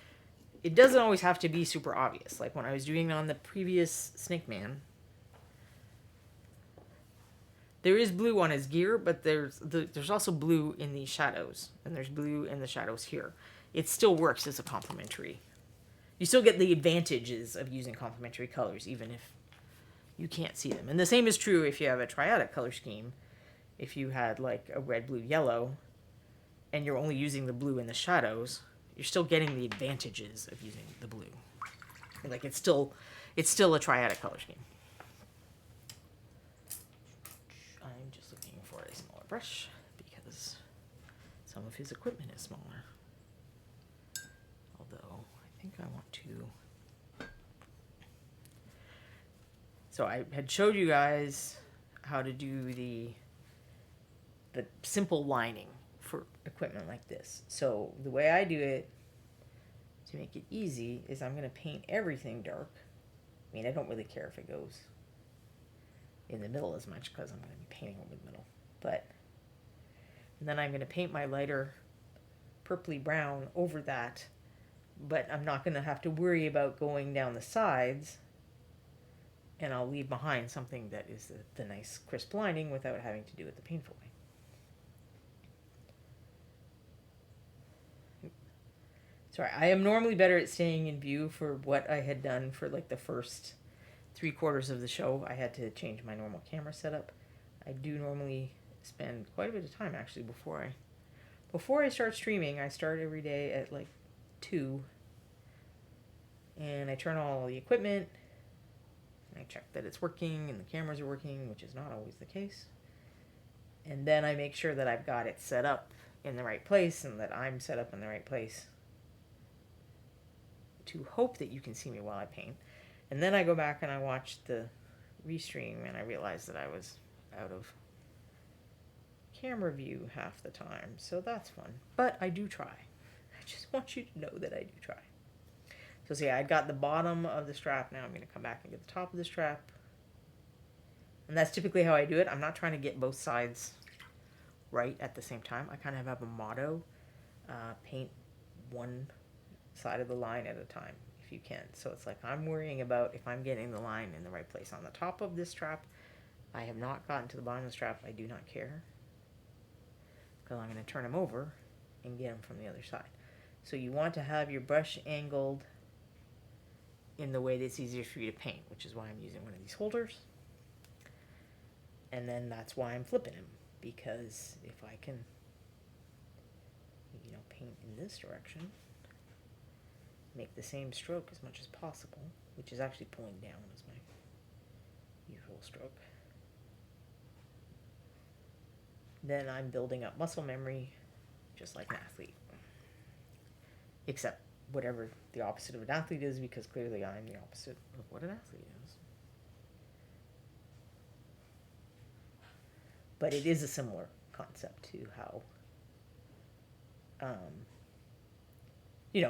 it doesn't always have to be super obvious. Like when I was doing on the previous Snake Man, there is blue on his gear, but there's also blue in the shadows, and there's blue in the shadows here. It still works as a complementary. You still get the advantages of using complementary colors, even if you can't see them. And the same is true if you have a triadic color scheme. If you had like a red, blue, yellow, and you're only using the blue in the shadows, you're still getting the advantages of using the blue. Like it's still a triadic color scheme. I'm just looking for a smaller brush because some of his equipment is smaller. Although I think I want to. So I had showed you guys how to do the simple lining for equipment like this. So the way I do it to make it easy is I'm going to paint everything dark. I mean, I don't really care if it goes in the middle as much because I'm going to be painting over the middle. And then I'm going to paint my lighter purpley brown over that, but I'm not going to have to worry about going down the sides, and I'll leave behind something that is the nice crisp lining without having to do it the painful way. Sorry, I am normally better at staying in view for what I had done for like the first 3/4 of the show. I had to change my normal camera setup. I do normally spend quite a bit of time actually before I start streaming. I start every day at like 2, and I turn on all the equipment, and I check that it's working and the cameras are working, which is not always the case. And then I make sure that I've got it set up in the right place and that I'm set up in the right place to hope that you can see me while I paint. And then I go back and I watch the restream and I realize that I was out of camera view half the time. So that's fun. But I do try. I just want you to know that I do try. So see, I got the bottom of the strap. Now I'm going to come back and get the top of the strap. And that's typically how I do it. I'm not trying to get both sides right at the same time. I kind of have a motto. Paint one side of the line at a time if you can. So it's like I'm worrying about if I'm getting the line in the right place. On the top of this strap, I have not gotten to the bottom of the strap. I do not care. Because I'm going to turn them over and get them from the other side. So you want to have your brush angled in the way that's easier for you to paint, which is why I'm using one of these holders. And then that's why I'm flipping him, because if I can, paint in this direction, make the same stroke as much as possible, which is actually pulling down as my usual stroke, then I'm building up muscle memory just like an athlete. Except whatever the opposite of an athlete is, because clearly I'm the opposite of what an athlete is. But it is a similar concept to how,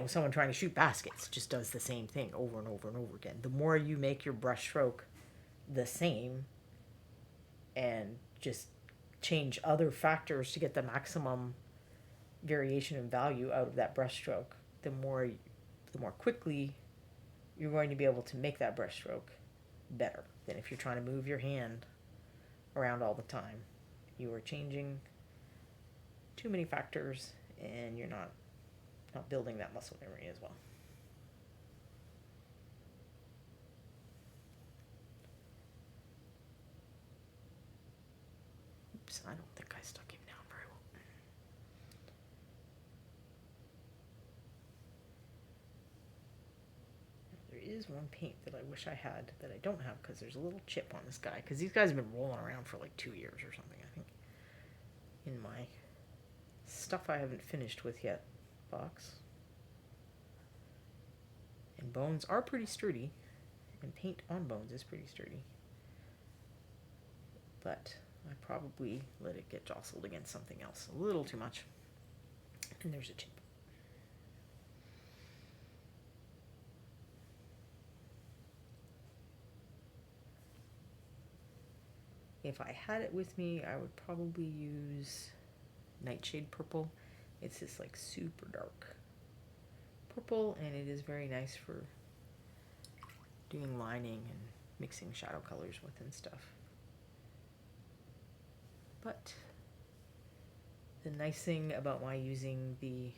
someone trying to shoot baskets just does the same thing over and over and over again. The more you make your brush stroke the same and just change other factors to get the maximum variation in value out of that brush stroke, the more quickly you're going to be able to make that brush stroke better than if you're trying to move your hand around all the time. You are changing too many factors and you're not building that muscle memory as well. Oops, I don't think I stuck him down very well. There is one paint that I wish I had that I don't have because there's a little chip on this guy, because these guys have been rolling around for like 2 years or something, I think, in my stuff I haven't finished with yet box. And bones are pretty sturdy, and paint on bones is pretty sturdy, but I probably let it get jostled against something else a little too much. And there's a chip. If I had it with me, I would probably use Nightshade Purple. It's this like super dark purple, and it is very nice for doing lining and mixing shadow colors with and stuff. But the nice thing about my using the,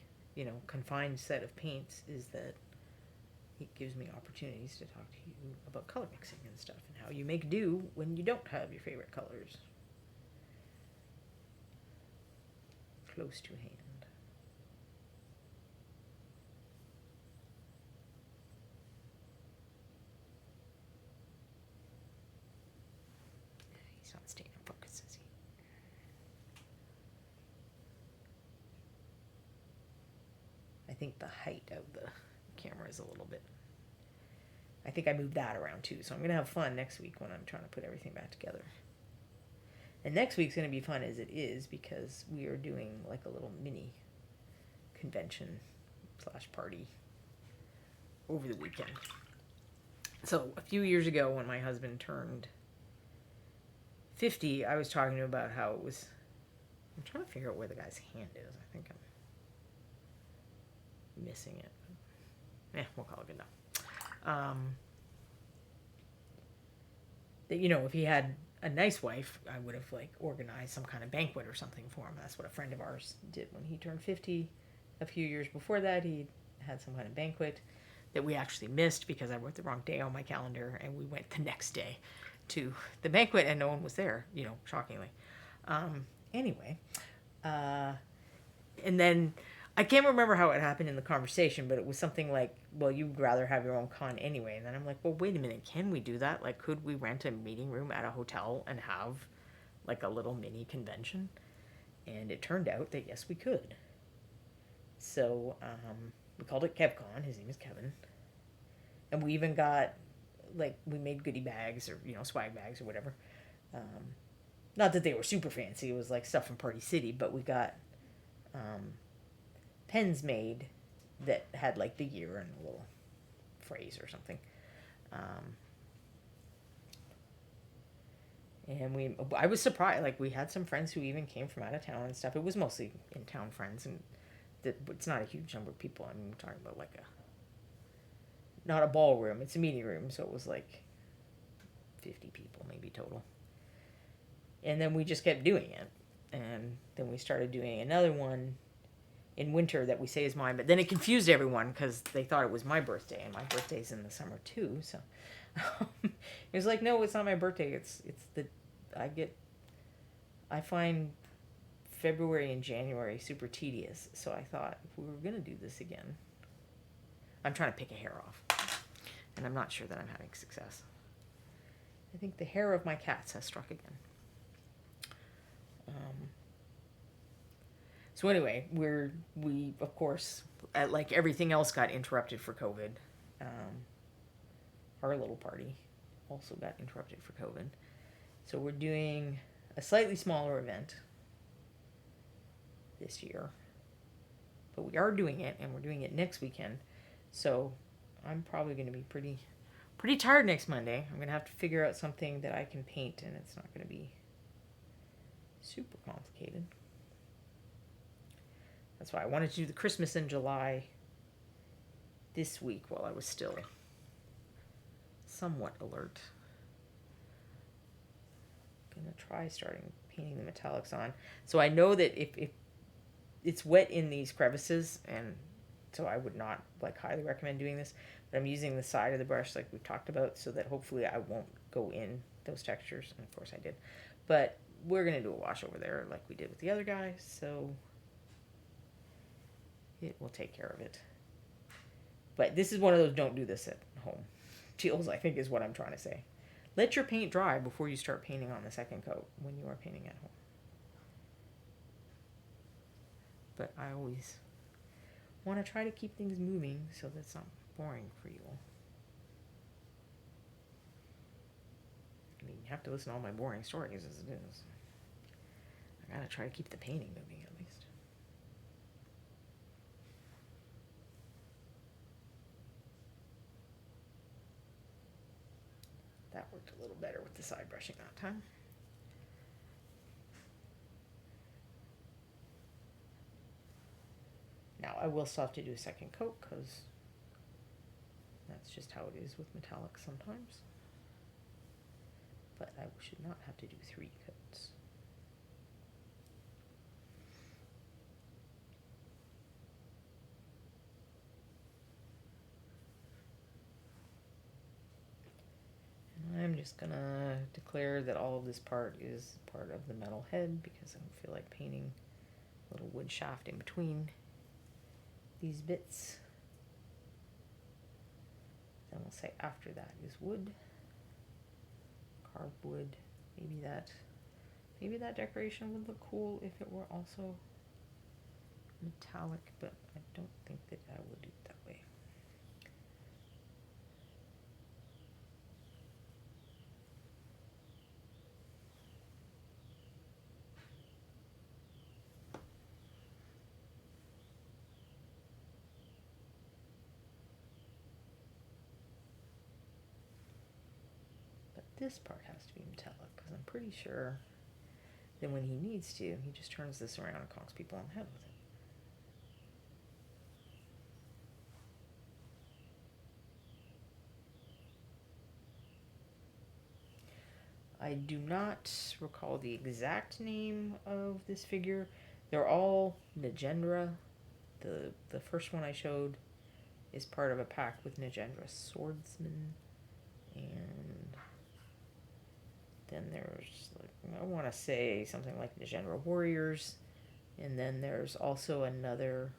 confined set of paints is that it gives me opportunities to talk to you about color mixing and stuff and how you make do when you don't have your favorite colors close to hand. He's not staying in focus, is he? I think the height of the camera is a little bit, I think I moved that around too, so I'm going to have fun next week when I'm trying to put everything back together. And next week's going to be fun as it is, because we are doing like a little mini convention / party over the weekend. So a few years ago when my husband turned 50, I was talking to him about how it was, I'm trying to figure out where the guy's hand is. I think I'm missing it. We'll call it good now. That, if he had a nice wife, I would have organized some kind of banquet or something for him. That's what a friend of ours did when he turned 50. A few years before that, he had some kind of banquet that we actually missed because I wrote the wrong day on my calendar, and we went the next day to the banquet and no one was there, shockingly. Anyway, and then I can't remember how it happened in the conversation, but it was something like, well, you'd rather have your own con anyway. And then I'm like, well, wait a minute, can we do that? Could we rent a meeting room at a hotel and have like a little mini convention. And it turned out that yes, we could. So we called it KevCon. His name is Kevin. And we even got, like, we made goodie bags or, swag bags or whatever. Not that they were super fancy. It was like stuff from Party City, but we got pens made that had like the year and a little phrase or something. And I was surprised. Like, we had some friends who even came from out of town and stuff. It was mostly in town friends, and it's not a huge number of people. I mean, we're talking about like not a ballroom. It's a meeting room, so it was like 50 people maybe total. And then we just kept doing it, and then we started doing another one in winter that we say is mine, but then it confused everyone because they thought it was my birthday, and my birthday's in the summer too. So it was like, no, it's not my birthday. It's the I find February and January super tedious. So I thought, if we were gonna do this again, I'm trying to pick a hair off, and I'm not sure that I'm having success. I think the hair of my cats has struck again. So anyway, we of course, like everything else, got interrupted for COVID. Our little party also got interrupted for COVID. So we're doing a slightly smaller event this year. But we are doing it, and we're doing it next weekend. So I'm probably going to be pretty tired next Monday. I'm going to have to figure out something that I can paint, and it's not going to be super complicated. That's why I wanted to do the Christmas in July this week while I was still somewhat alert. I'm going to try starting painting the metallics on. So I know that if it's wet in these crevices, and so I would not highly recommend doing this, but I'm using the side of the brush like we've talked about, so that hopefully I won't go in those textures, and of course I did. But we're going to do a wash over there like we did with the other guy, so it will take care of it. But this is one of those don't do this at home deals, I think, is what I'm trying to say. Let your paint dry before you start painting on the second coat when you are painting at home. But I always want to try to keep things moving so that's not boring for you all. I mean, you have to listen to all my boring stories as it is. I gotta try to keep the painting moving at least. That worked a little better with the side brushing that time. Now I will still have to do a second coat because that's just how it is with metallics sometimes. But I should not have to do 3 coats. And I'm just gonna declare that all of this part is part of the metal head because I don't feel like painting a little wood shaft in between these bits. Then we'll say after that is wood. Carved wood. Maybe that decoration would look cool if it were also metallic, but I don't think that I will do it that way. But this part has to be metallic because I'm pretty sure that when he needs to, he just turns this around and conks people on the head with it. I do not recall the exact name of this figure. They're all Nagendra. The first one I showed is part of a pack with Nagendra Swordsman. And then there's, I want to say something like Nagendra Warriors. And then there's also another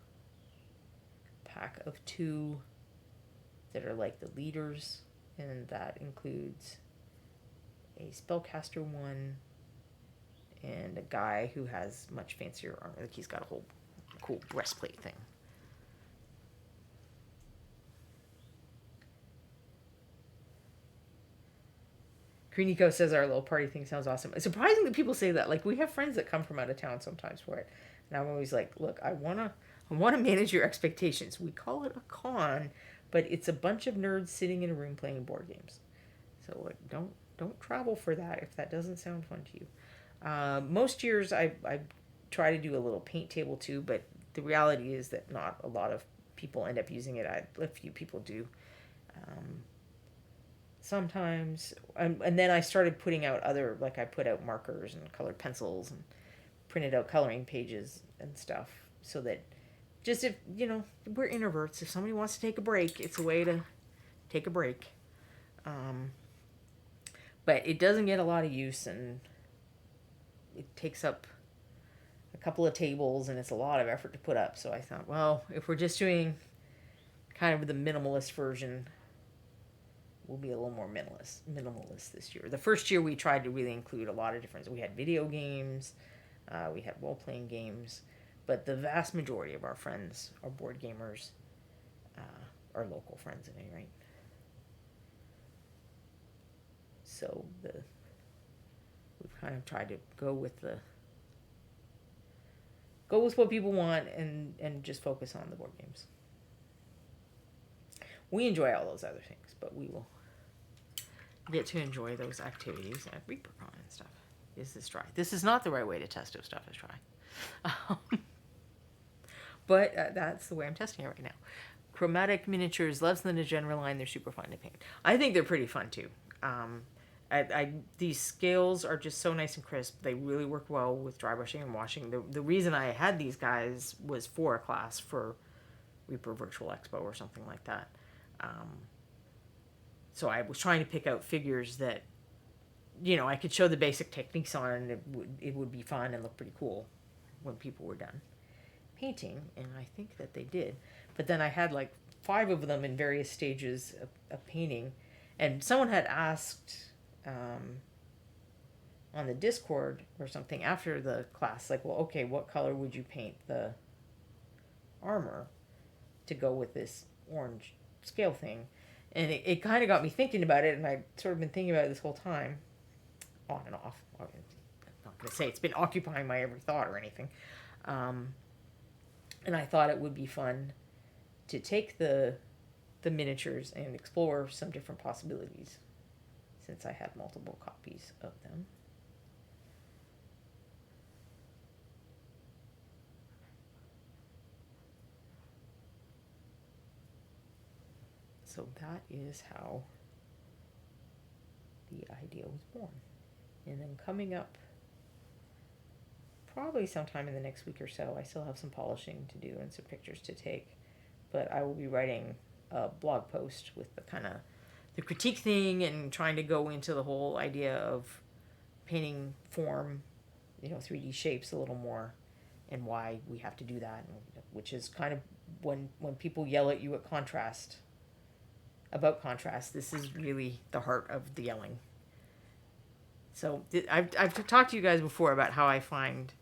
pack of 2 that are like the leaders. And that includes a spellcaster one and a guy who has much fancier armor. Like he's got a whole cool breastplate thing. Greeniko says our little party thing sounds awesome. It's surprising that people say that. Like, we have friends that come from out of town sometimes for it. And I'm always like, look, I wanna manage your expectations. We call it a con, but it's a bunch of nerds sitting in a room playing board games. So like, don't travel for that if that doesn't sound fun to you. Most years I try to do a little paint table too, but the reality is that not a lot of people end up using it. A few people do. Sometimes, and then I started putting out other, like I put out markers and colored pencils and printed out coloring pages and stuff, so that just if, we're introverts, if somebody wants to take a break, it's a way to take a break. But it doesn't get a lot of use, and it takes up a couple of tables, and it's a lot of effort to put up. So I thought, well, if we're just doing kind of the minimalist version, we'll be a little more minimalist this year. The first year we tried to really include a lot of different. We had video games, we had role-playing games, but the vast majority of our friends are board gamers, our local friends at any rate. So we've kind of tried to go with what people want and just focus on the board games. We enjoy all those other things, but we will get to enjoy those activities at ReaperCon and stuff. Is this dry? This is not the right way to test if stuff is dry. But that's the way I'm testing it right now. Chromatic Miniatures loves the Nagenda line. They're super fun to paint. I think they're pretty fun too. These scales are just so nice and crisp. They really work well with dry brushing and washing. The reason I had these guys was for a class for Reaper Virtual Expo or something like that. So I was trying to pick out figures that, I could show the basic techniques on, and it would be fun and look pretty cool when people were done painting, and I think that they did. But then I had like 5 of them in various stages of painting, and someone had asked on the Discord or something after the class, like, well, okay, what color would you paint the armor to go with this orange scale thing? And it kind of got me thinking about it, and I'd sort of been thinking about it this whole time, on and off. I'm not going to say it's been occupying my every thought or anything. And I thought it would be fun to take the miniatures and explore some different possibilities, since I had multiple copies of them. So that is how the idea was born. And then coming up, probably sometime in the next week or so, I still have some polishing to do and some pictures to take, but I will be writing a blog post with the kind of the critique thing and trying to go into the whole idea of painting form, 3D shapes a little more, and why we have to do that, which is kind of when people yell at you about contrast, this is really the heart of the yelling. So I've talked to you guys before about how I find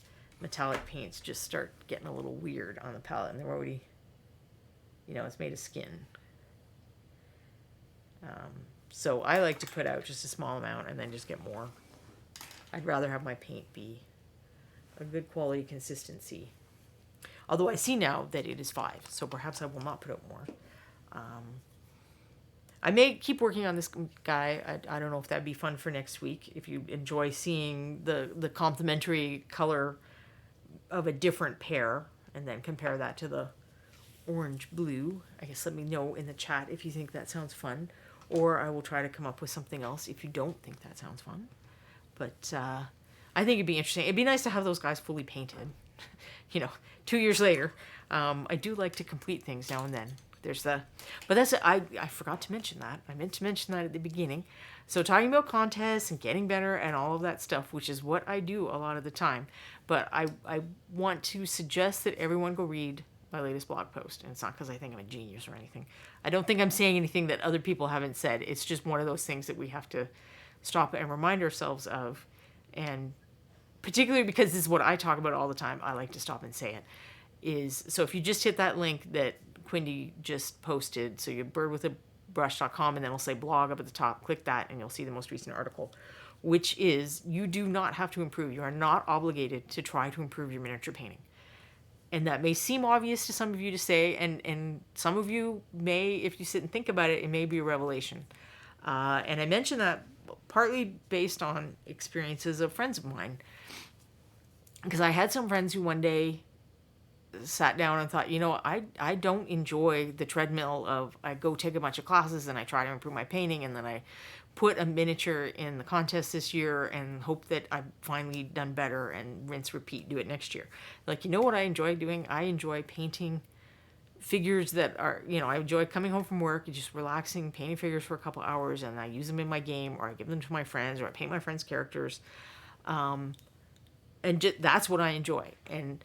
metallic paints just start getting a little weird on the palette, and they're already, it's made of skin. So I like to put out just a small amount and then just get more. I'd rather have my paint be a good quality consistency. Although I see now that it is 5, so perhaps I will not put out more. I may keep working on this guy. I don't know if that'd be fun for next week. If you enjoy seeing the complementary color of a different pair and then compare that to the orange-blue, I guess let me know in the chat if you think that sounds fun. Or I will try to come up with something else if you don't think that sounds fun. But I think it'd be interesting. It'd be nice to have those guys fully painted, 2 years later. I do like to complete things now and then. I forgot to mention that. I meant to mention that at the beginning. So talking about contests and getting better and all of that stuff, which is what I do a lot of the time. But I want to suggest that everyone go read my latest blog post. And it's not because I think I'm a genius or anything. I don't think I'm saying anything that other people haven't said. It's just one of those things that we have to stop and remind ourselves of. And particularly because this is what I talk about all the time, I like to stop and say it, is so if you just hit that link that Quindy just posted, so you birdwithabrush.com, and then it'll say blog up at the top, click that and you'll see the most recent article, which is you do not have to improve. You are not obligated to try to improve your miniature painting. And that may seem obvious to some of you to say, and some of you may, if you sit and think about it, it may be a revelation. And I mention that partly based on experiences of friends of mine. Because I had some friends who one day sat down and thought, I don't enjoy the treadmill of I go take a bunch of classes and I try to improve my painting and then I put a miniature in the contest this year and hope that I've finally done better and rinse, repeat, do it next year. Like, you know what I enjoy doing? I enjoy painting figures that are, I enjoy coming home from work and just relaxing, painting figures for a couple hours, and I use them in my game or I give them to my friends or I paint my friends' characters. And that's what I enjoy. And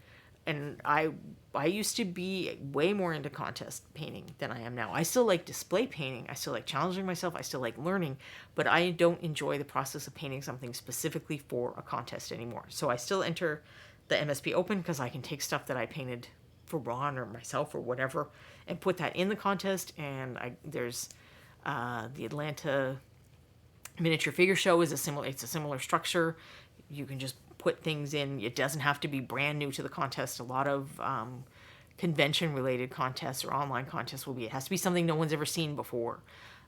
I used to be way more into contest painting than I am now. I still like display painting. I still like challenging myself. I still like learning, but I don't enjoy the process of painting something specifically for a contest anymore. So I still enter the MSP Open because I can take stuff that I painted for Ron or myself or whatever and put that in the contest. And there's the Atlanta Miniature Figure Show it's a similar structure. You can just put things in. It doesn't have to be brand new to the contest. A lot of convention related contests or online contests it has to be something no one's ever seen before.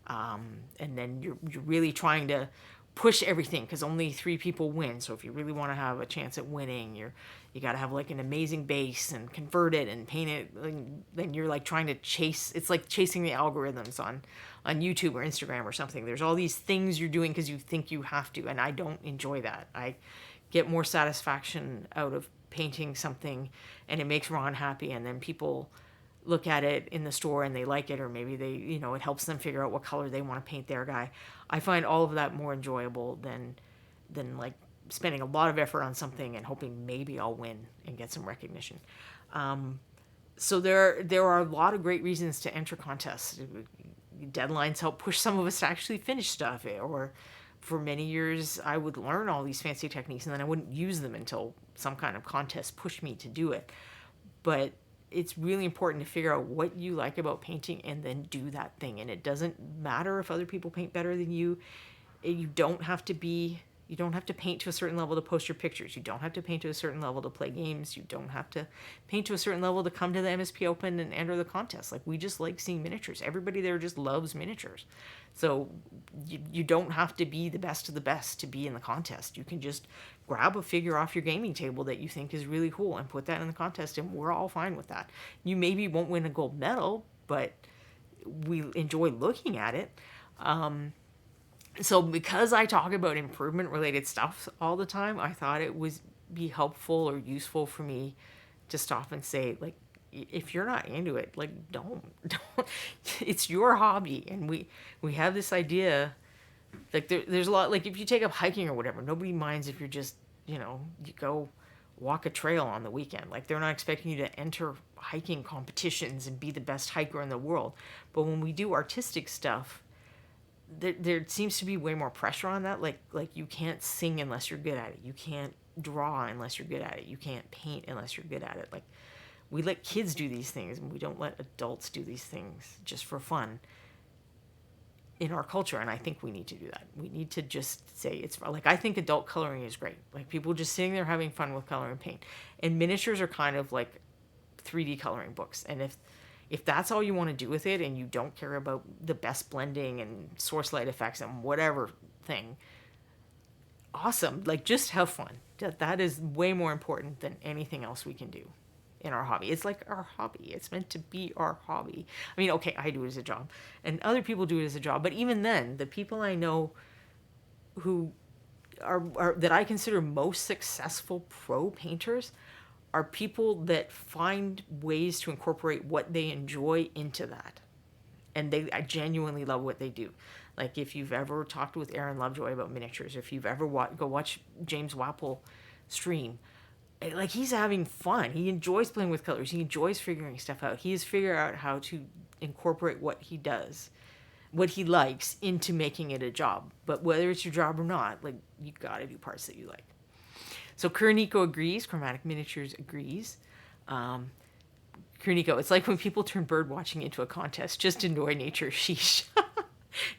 And then you're really trying to push everything because only 3 people win. So if you really want to have a chance at winning, you got to have like an amazing base and convert it and paint it. Then you're like trying to chase. It's like chasing the algorithms on YouTube or Instagram or something. There's all these things you're doing because you think you have to, and I don't enjoy that. I get more satisfaction out of painting something and it makes Ron happy, and then people look at it in the store and they like it, or maybe they, it helps them figure out what color they want to paint their guy. I find all of that more enjoyable than like spending a lot of effort on something and hoping maybe I'll win and get some recognition. So there are a lot of great reasons to enter contests. Deadlines help push some of us to actually finish stuff, or for many years, I would learn all these fancy techniques and then I wouldn't use them until some kind of contest pushed me to do it. But it's really important to figure out what you like about painting and then do that thing. And it doesn't matter if other people paint better than you. You don't have to paint to a certain level to post your pictures. You don't have to paint to a certain level to play games. You don't have to paint to a certain level to come to the MSP Open and enter the contest. Like, we just like seeing miniatures. Everybody there just loves miniatures. So you don't have to be the best of the best to be in the contest. You can just grab a figure off your gaming table that you think is really cool and put that in the contest, and we're all fine with that. You maybe won't win a gold medal, but we enjoy looking at it. So because I talk about improvement related stuff all the time, I thought it would be helpful or useful for me to stop and say, like, if you're not into it, like, don't. It's your hobby. And we have this idea, like, there's a lot, like, if you take up hiking or whatever, nobody minds if you're just, you go walk a trail on the weekend. Like, they're not expecting you to enter hiking competitions and be the best hiker in the world. But when we do artistic stuff, there seems to be way more pressure on that. Like you can't sing unless you're good at it. You can't draw unless you're good at it. You can't paint unless you're good at it. Like, we let kids do these things and we don't let adults do these things just for fun in our culture. And I think we need to do that. We need to just say it's like, I think adult coloring is great. Like, people just sitting there having fun with color and paint. And miniatures are kind of like 3D coloring books. And if that's all you want to do with it and you don't care about the best blending and source light effects and whatever thing, awesome. Like, just have fun. That is way more important than anything else we can do in our hobby. It's like our hobby. It's meant to be our hobby. I mean, okay, I do it as a job and other people do it as a job, but even then, the people I know who are that I consider most successful pro painters are people that find ways to incorporate what they enjoy into that. And I genuinely love what they do. Like, if you've ever talked with Aaron Lovejoy about miniatures, if you've ever go watch James Wapple stream, like, he's having fun. He enjoys playing with colors. He enjoys figuring stuff out. He has figured out how to incorporate what he does, what he likes, into making it a job. But whether it's your job or not, like, you gotta do parts that you like. So Kuruniko agrees. Chromatic Miniatures agrees. Kuruniko, it's like when people turn bird watching into a contest. Just enjoy nature. Sheesh.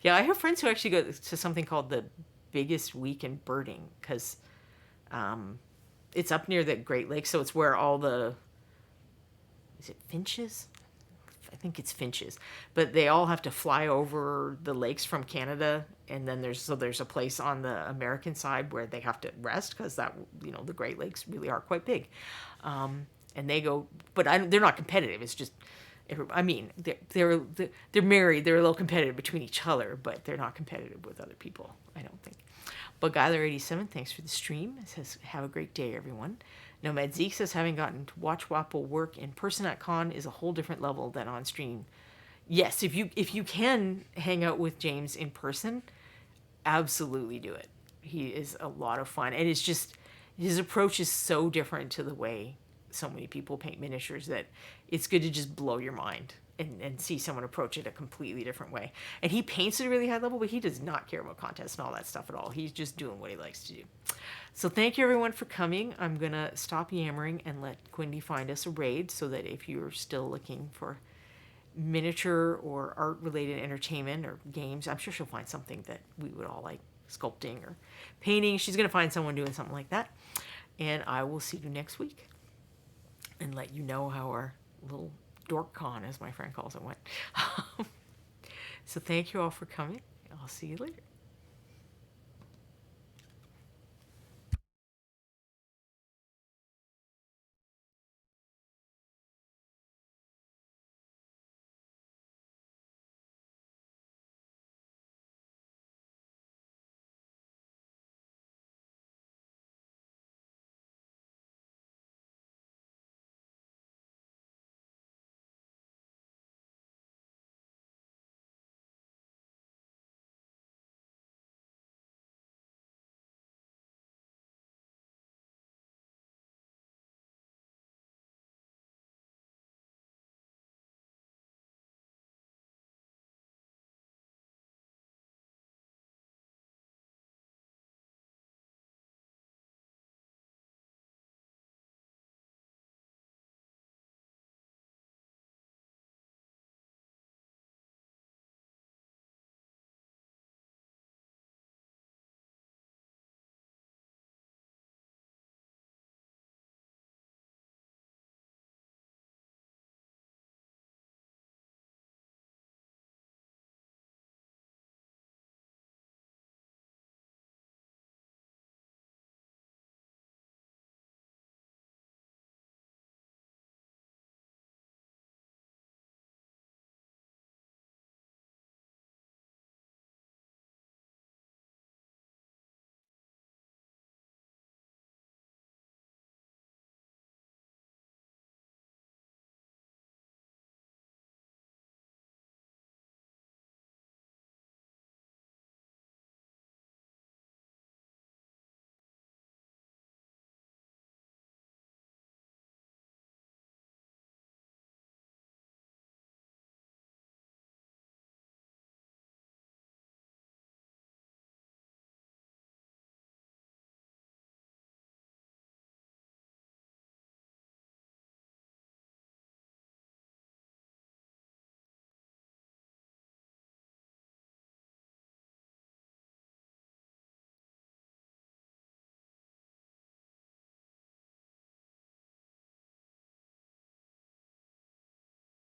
Yeah, I have friends who actually go to something called the biggest week in birding because it's up near the Great Lakes. So it's where all the, is it finches? I think it's finches, but they all have to fly over the lakes from Canada, and then there's a place on the American side where they have to rest because that the Great Lakes really are quite big, and they go, but they're not competitive. It's just, I mean, they're married. They're a little competitive between each other, but they're not competitive with other people, I don't think. But Gyler87, thanks for the stream. It says, have a great day, everyone. Nomad Zeke says, having gotten to watch Wapple work in person at con is a whole different level than on stream. Yes, if you can hang out with James in person, absolutely do it. He is a lot of fun. And it's just, his approach is so different to the way so many people paint miniatures that it's good to just blow your mind and see someone approach it a completely different way. And he paints at a really high level, but he does not care about contests and all that stuff at all. He's just doing what he likes to do. So thank you everyone for coming. I'm going to stop yammering and let Quindy find us a raid so that if you're still looking for miniature or art related entertainment or games, I'm sure she'll find something that we would all like, sculpting or painting. She's going to find someone doing something like that. And I will see you next week and let you know how our little dork con, as my friend calls it, went. So thank you all for coming. I'll see you later.